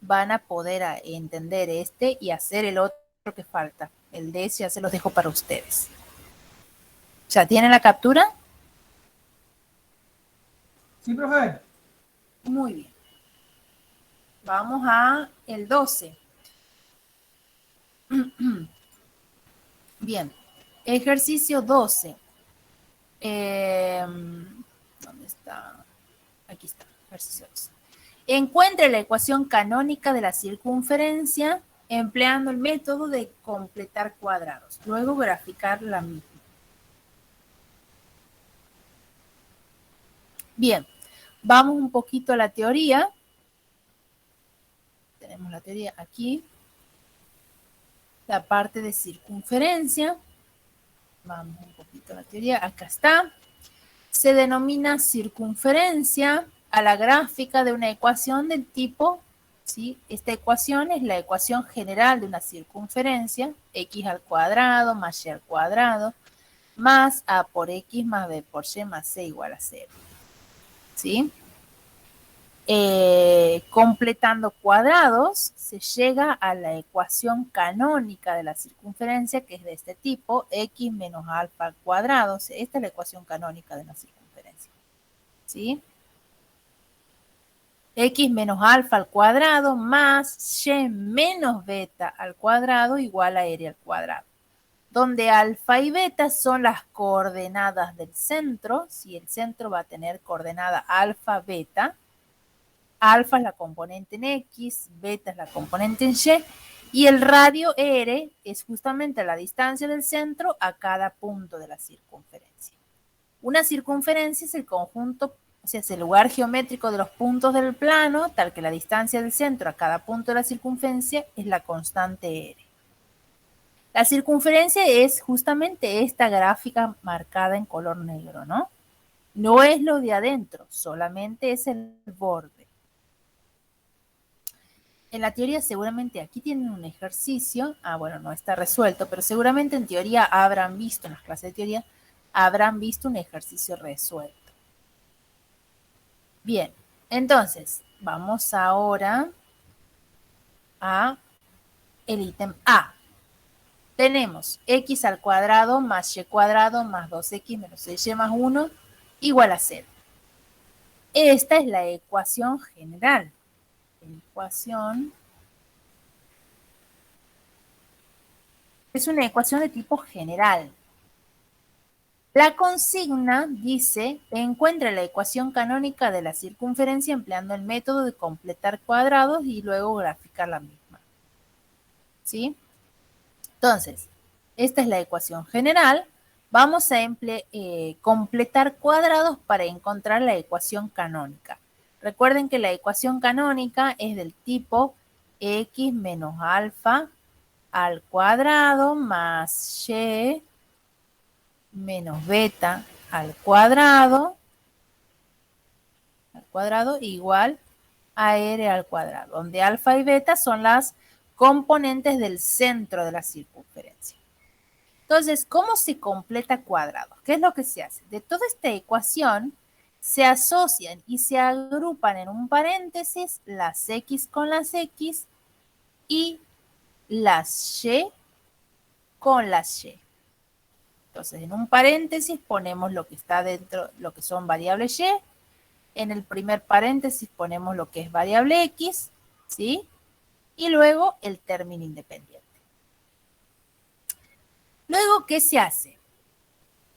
van a poder entender este y hacer el otro que falta. El D ya se los dejo para ustedes. ¿Ya tienen la captura? Sí, profe. Muy bien. Vamos a el 12. Bien. Ejercicio 12. ¿Dónde está? Aquí está. Ejercicio 12. Encuentre la ecuación canónica de la circunferencia empleando el método de completar cuadrados. Luego graficar la misma. Bien, vamos un poquito a la teoría. Tenemos la teoría aquí. La parte de circunferencia. Vamos un poquito a la teoría. Acá está. Se denomina circunferencia a la gráfica de una ecuación del tipo, ¿sí? Esta ecuación es la ecuación general de una circunferencia, x al cuadrado más y al cuadrado, más a por x más b por y más c igual a 0. ¿Sí? Completando cuadrados, se llega a la ecuación canónica de la circunferencia, que es de este tipo, x menos alfa al cuadrado. O sea, esta es la ecuación canónica de la circunferencia. ¿Sí? X menos alfa al cuadrado más y menos beta al cuadrado igual a r al cuadrado. Donde alfa y beta son las coordenadas del centro. Si el centro va a tener coordenada alfa, beta. Alfa es la componente en X, beta es la componente en Y, y el radio R es justamente la distancia del centro a cada punto de la circunferencia. Una circunferencia es el conjunto, o sea, es el lugar geométrico de los puntos del plano, tal que la distancia del centro a cada punto de la circunferencia es la constante R. La circunferencia es justamente esta gráfica marcada en color negro, ¿no? No es lo de adentro, solamente es el borde. En la teoría seguramente aquí tienen un ejercicio, bueno, no está resuelto, pero seguramente en teoría habrán visto, en las clases de teoría, habrán visto un ejercicio resuelto. Bien, entonces, vamos ahora a el ítem A. Tenemos x al cuadrado más y cuadrado más 2x menos 6y más 1 igual a 0. Esta es la ecuación general. Ecuación es una ecuación de tipo general. La consigna dice, encuentre la ecuación canónica de la circunferencia empleando el método de completar cuadrados y luego graficar la misma. ¿Sí? Entonces, esta es la ecuación general. Vamos a completar cuadrados para encontrar la ecuación canónica. Recuerden que la ecuación canónica es del tipo x menos alfa al cuadrado más y menos beta al cuadrado igual a r al cuadrado, donde alfa y beta son las componentes del centro de la circunferencia. Entonces, ¿cómo se completa cuadrado? ¿Qué es lo que se hace? De toda esta ecuación se asocian y se agrupan en un paréntesis las x con las x y las y con las y. Entonces, en un paréntesis ponemos lo que está dentro, lo que son variables y. En el primer paréntesis ponemos lo que es variable x, ¿sí? Y luego el término independiente. Luego, ¿qué se hace?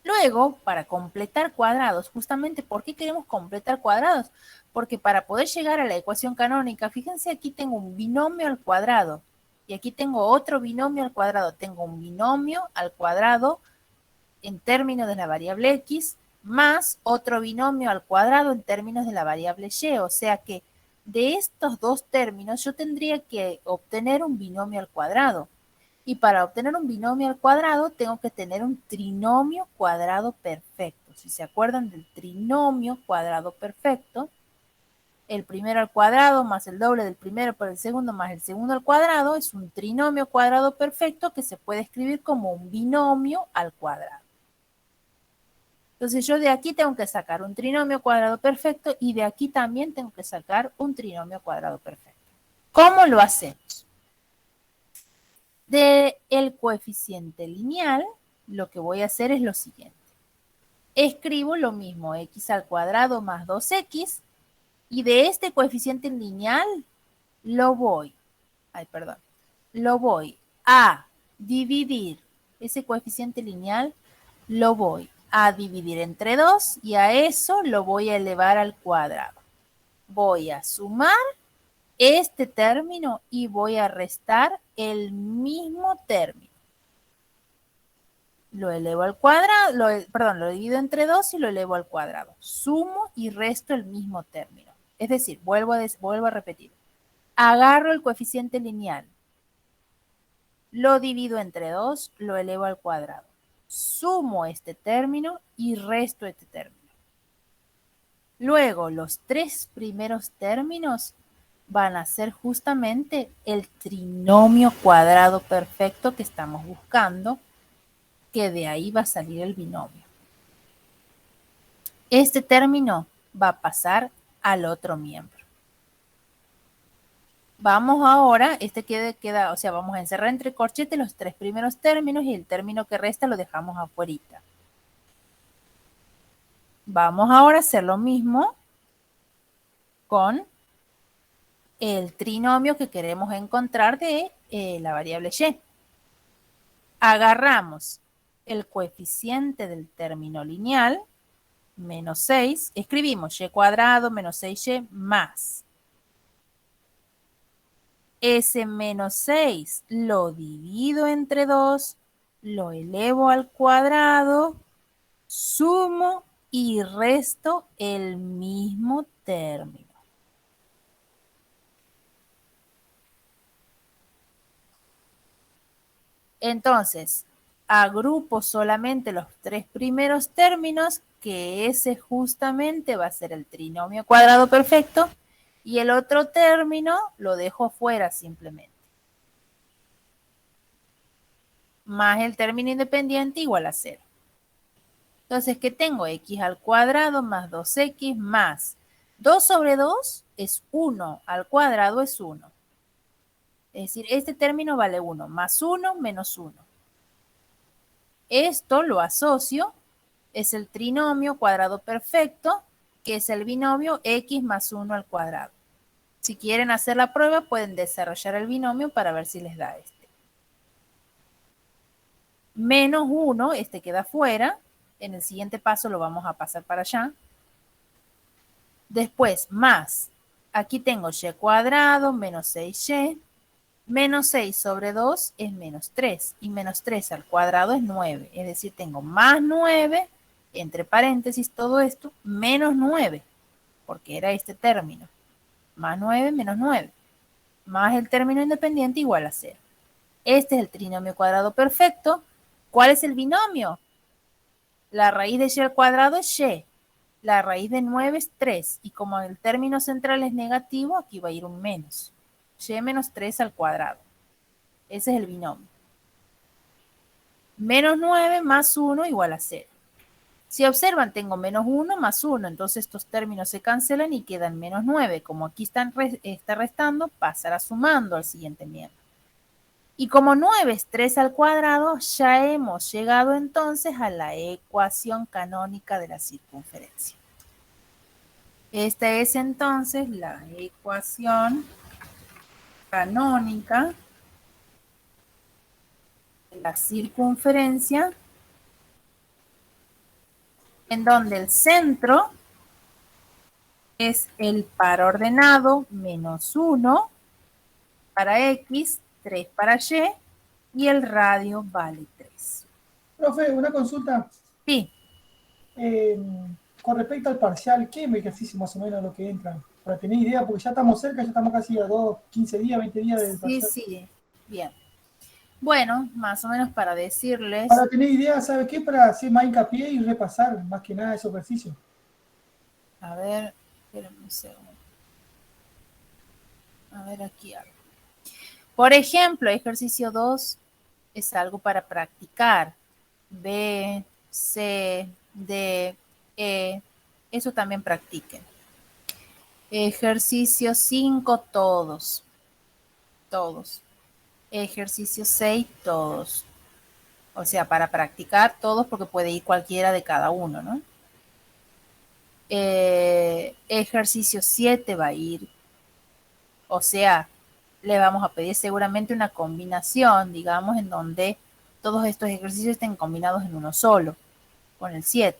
Luego, para completar cuadrados, justamente, ¿por qué queremos completar cuadrados? Porque para poder llegar a la ecuación canónica, fíjense, aquí tengo un binomio al cuadrado y aquí tengo otro binomio al cuadrado. Tengo un binomio al cuadrado en términos de la variable x más otro binomio al cuadrado en términos de la variable y. O sea que de estos dos términos yo tendría que obtener un binomio al cuadrado. Y para obtener un binomio al cuadrado tengo que tener un trinomio cuadrado perfecto. Si se acuerdan del trinomio cuadrado perfecto, el primero al cuadrado más el doble del primero por el segundo más el segundo al cuadrado es un trinomio cuadrado perfecto que se puede escribir como un binomio al cuadrado. Entonces yo de aquí tengo que sacar un trinomio cuadrado perfecto y de aquí también tengo que sacar un trinomio cuadrado perfecto. ¿Cómo lo hacemos? De el coeficiente lineal, lo que voy a hacer es lo siguiente. Escribo lo mismo, x al cuadrado más 2x, y de este coeficiente lineal lo voy a dividir, ese coeficiente lineal lo voy a dividir entre 2 y a eso lo voy a elevar al cuadrado. Voy a sumar este término y voy a restar el mismo término. Lo elevo al cuadrado, lo divido entre 2 y lo elevo al cuadrado. Sumo y resto el mismo término. Es decir, vuelvo a repetir. Agarro el coeficiente lineal, lo divido entre 2, lo elevo al cuadrado. Sumo este término y resto este término. Luego, los 3 primeros términos van a ser justamente el trinomio cuadrado perfecto que estamos buscando, que de ahí va a salir el binomio. Este término va a pasar al otro miembro. Vamos ahora, queda, o sea, vamos a encerrar entre corchetes los 3 primeros términos y el término que resta lo dejamos afuerita. Vamos ahora a hacer lo mismo con el trinomio que queremos encontrar de la variable y. Agarramos el coeficiente del término lineal, menos 6, escribimos y cuadrado menos 6y más. Ese menos 6 lo divido entre 2, lo elevo al cuadrado, sumo y resto el mismo término. Entonces, agrupo solamente los 3 primeros términos, que ese justamente va a ser el trinomio cuadrado perfecto, y el otro término lo dejo fuera simplemente. Más el término independiente igual a 0. Entonces, ¿qué tengo? X al cuadrado más 2x más 2 sobre 2 es 1, al cuadrado es 1. Es decir, este término vale 1, más 1 menos 1. Esto lo asocio, es el trinomio cuadrado perfecto, que es el binomio x más 1 al cuadrado. Si quieren hacer la prueba, pueden desarrollar el binomio para ver si les da este. Menos 1, este queda fuera. En el siguiente paso lo vamos a pasar para allá. Después, más. Aquí tengo y cuadrado menos 6y. Menos 6 sobre 2 es menos 3. Y menos 3 al cuadrado es 9. Es decir, tengo más 9, entre paréntesis todo esto, menos 9. Porque era este término. Más 9 menos 9. Más el término independiente igual a 0. Este es el trinomio cuadrado perfecto. ¿Cuál es el binomio? La raíz de y al cuadrado es y. La raíz de 9 es 3. Y como el término central es negativo, aquí va a ir un menos. Y menos 3 al cuadrado. Ese es el binomio. Menos 9 más 1 igual a 0. Si observan, tengo menos 1 más 1. Entonces estos términos se cancelan y quedan menos 9. Como aquí está restando, pasará sumando al siguiente miembro. Y como 9 es 3 al cuadrado, ya hemos llegado entonces a la ecuación canónica de la circunferencia. Esta es entonces la ecuación canónica de la circunferencia, en donde el centro es el par ordenado menos 1 para x, 3 para y el radio vale 3. Profe, una consulta. Sí. Con respecto al parcial, ¿qué ejercicio más o menos lo que entra? Para tener idea, porque ya estamos cerca, ya estamos casi a 15 días, 20 días del parcial. Sí, bien. Bueno, más o menos para decirles... Para tener idea, ¿sabe qué? Para hacer más hincapié y repasar más que nada esos ejercicios. A ver, espérenme un segundo. A ver aquí algo. Por ejemplo, ejercicio 2 es algo para practicar. B, C, D, E. Eso también practiquen. Ejercicio 5 todos. todos. Ejercicio 6, todos. O sea, para practicar todos, porque puede ir cualquiera de cada uno, ¿no? Ejercicio 7 va a ir, o sea, le vamos a pedir seguramente una combinación, digamos, en donde todos estos ejercicios estén combinados en uno solo, con el 7.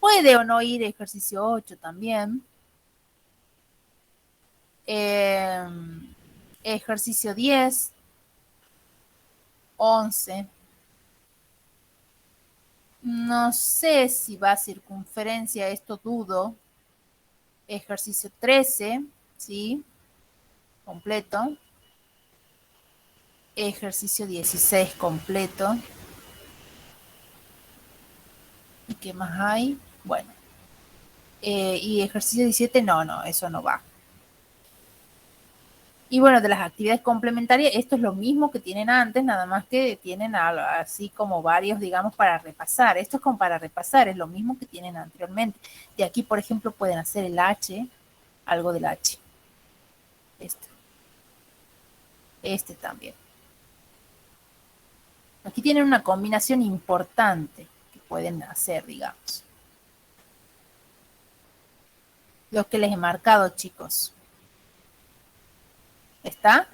Puede o no ir ejercicio 8 también. Ejercicio 10, 11. No sé si va a circunferencia, esto dudo. Ejercicio 13, ¿sí? Completo. Ejercicio 16 completo. ¿Y qué más hay? Bueno. Y ejercicio 17, no, eso no va. Y bueno, de las actividades complementarias, esto es lo mismo que tienen antes, nada más que tienen así como varios, digamos, para repasar. Esto es como para repasar, es lo mismo que tienen anteriormente. De aquí, por ejemplo, pueden hacer el H, algo del H. Este también. Aquí tienen una combinación importante que pueden hacer, digamos. Lo que les he marcado, chicos. ¿Está?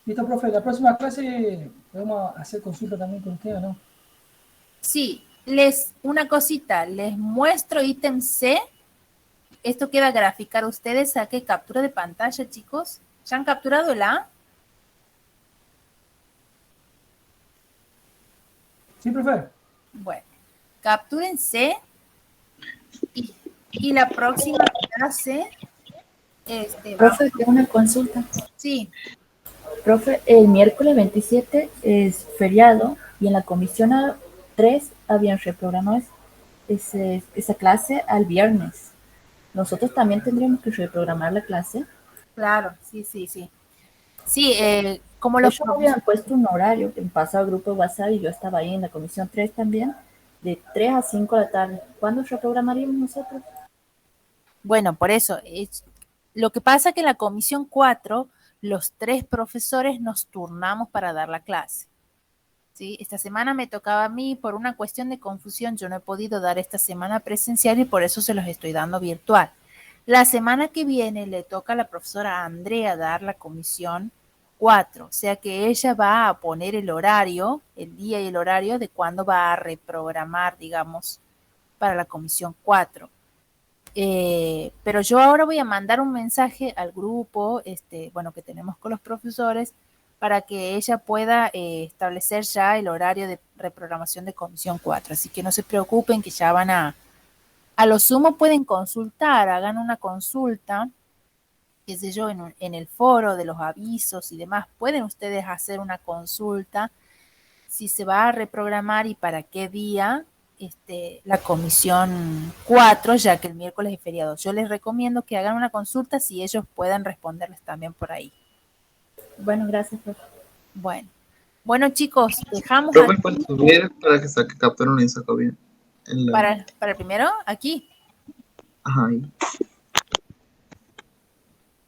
Listo, profe. La próxima clase podemos hacer consulta también con usted, ¿o no? Sí. Una cosita, les muestro ítem C. Esto queda a graficar. Ustedes saquen captura de pantalla, chicos. ¿Ya han capturado el A? Sí, profe. Bueno, capturen C y la próxima clase. Profe, tengo una consulta. Sí. Profe, el miércoles 27 es feriado y en la comisión 3 habían reprogramado esa clase al viernes. ¿Nosotros también tendríamos que reprogramar la clase? Claro, sí. Sí, como De los hecho, habían puesto un horario en pasado grupo de WhatsApp y yo estaba ahí en la comisión 3 también, de 3 a 5 de la tarde. ¿Cuándo reprogramaríamos nosotros? Bueno, por eso, lo que pasa es que en la comisión 4, los 3 profesores nos turnamos para dar la clase. ¿Sí? Esta semana me tocaba a mí, por una cuestión de confusión, yo no he podido dar esta semana presencial y por eso se los estoy dando virtual. La semana que viene le toca a la profesora Andrea dar la comisión 4, o sea que ella va a poner el horario, el día y el horario de cuándo va a reprogramar, digamos, para la comisión 4. Pero yo ahora voy a mandar un mensaje al grupo, bueno, que tenemos con los profesores, para que ella pueda establecer ya el horario de reprogramación de comisión 4. Así que no se preocupen que ya van a lo sumo pueden consultar, hagan una consulta, qué sé yo, en el foro de los avisos y demás, pueden ustedes hacer una consulta si se va a reprogramar y para qué día la comisión 4, ya que el miércoles es feriado. Yo les recomiendo que hagan una consulta si ellos pueden responderles también por ahí. Bueno, gracias, profe. Bueno chicos, dejamos Profe, aquí ¿puedes subir para que saque captura y saco bien? para el primero, aquí. Ajá, ahí.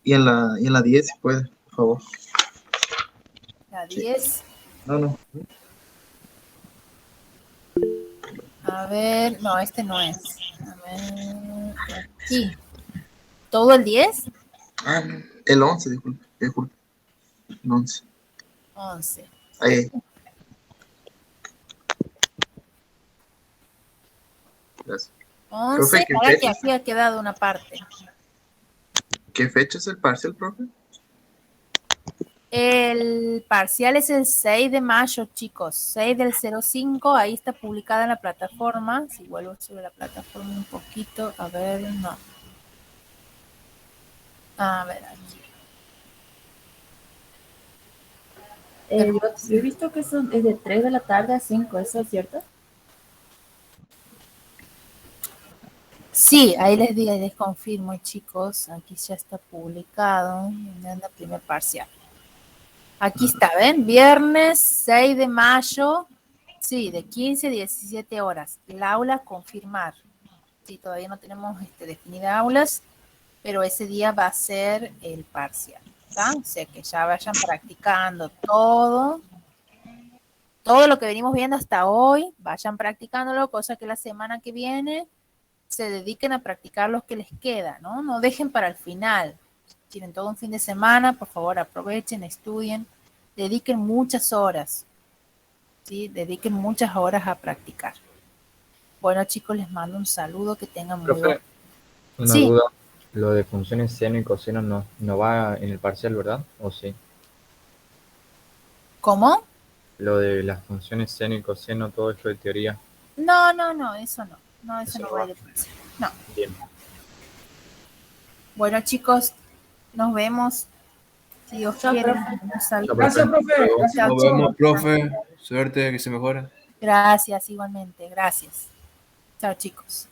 Y en la 10, si puede, por favor. La 10. No. A ver, no, este no es. A ver, aquí. ¿Todo el 10? Ah, no. El 11, disculpe. El 11. 11. Ahí. Gracias. 11, Profe, ¿qué para que fecha? aquí ha quedado una parte. ¿Qué fecha es el parcial, profe? El parcial es el 6 de mayo, chicos. 6 del 05, ahí está publicada en la plataforma. Si vuelvo sobre la plataforma un poquito, a ver, no. A ver, aquí. Yo he visto que es de 3 de la tarde a 5, ¿eso es cierto? Sí, ahí les confirmo, chicos. Aquí ya está publicado. El primer parcial. Aquí está, ¿ven? Viernes 6 de mayo. Sí, de 15 a 17 horas. El aula confirmar. Sí, todavía no tenemos definidas aulas. pero ese día va a ser el parcial, ¿tá? O sea que ya vayan practicando todo lo que venimos viendo hasta hoy, vayan practicándolo, cosa que la semana que viene se dediquen a practicar los que les queda, ¿no? No dejen para el final. Tienen todo un fin de semana, por favor aprovechen, estudien, dediquen muchas horas, ¿sí? Dediquen muchas horas a practicar. Bueno, chicos, les mando un saludo, que tengan muy Profe, buen... una Sí. duda. Lo de funciones seno y coseno no va en el parcial, ¿verdad? ¿O sí? ¿Cómo? Lo de las funciones seno y coseno, todo eso de teoría. No, eso no. No, eso Eso no no va va. de parcial. No. Bien. Bueno, chicos, nos vemos. Si Dios Chao, quiere, profe. un saludo. Gracias, profe. Gracias. Chao, Nos chicos. vemos, profe. Suerte, que se mejore. Gracias, igualmente. Gracias. Chao, chicos.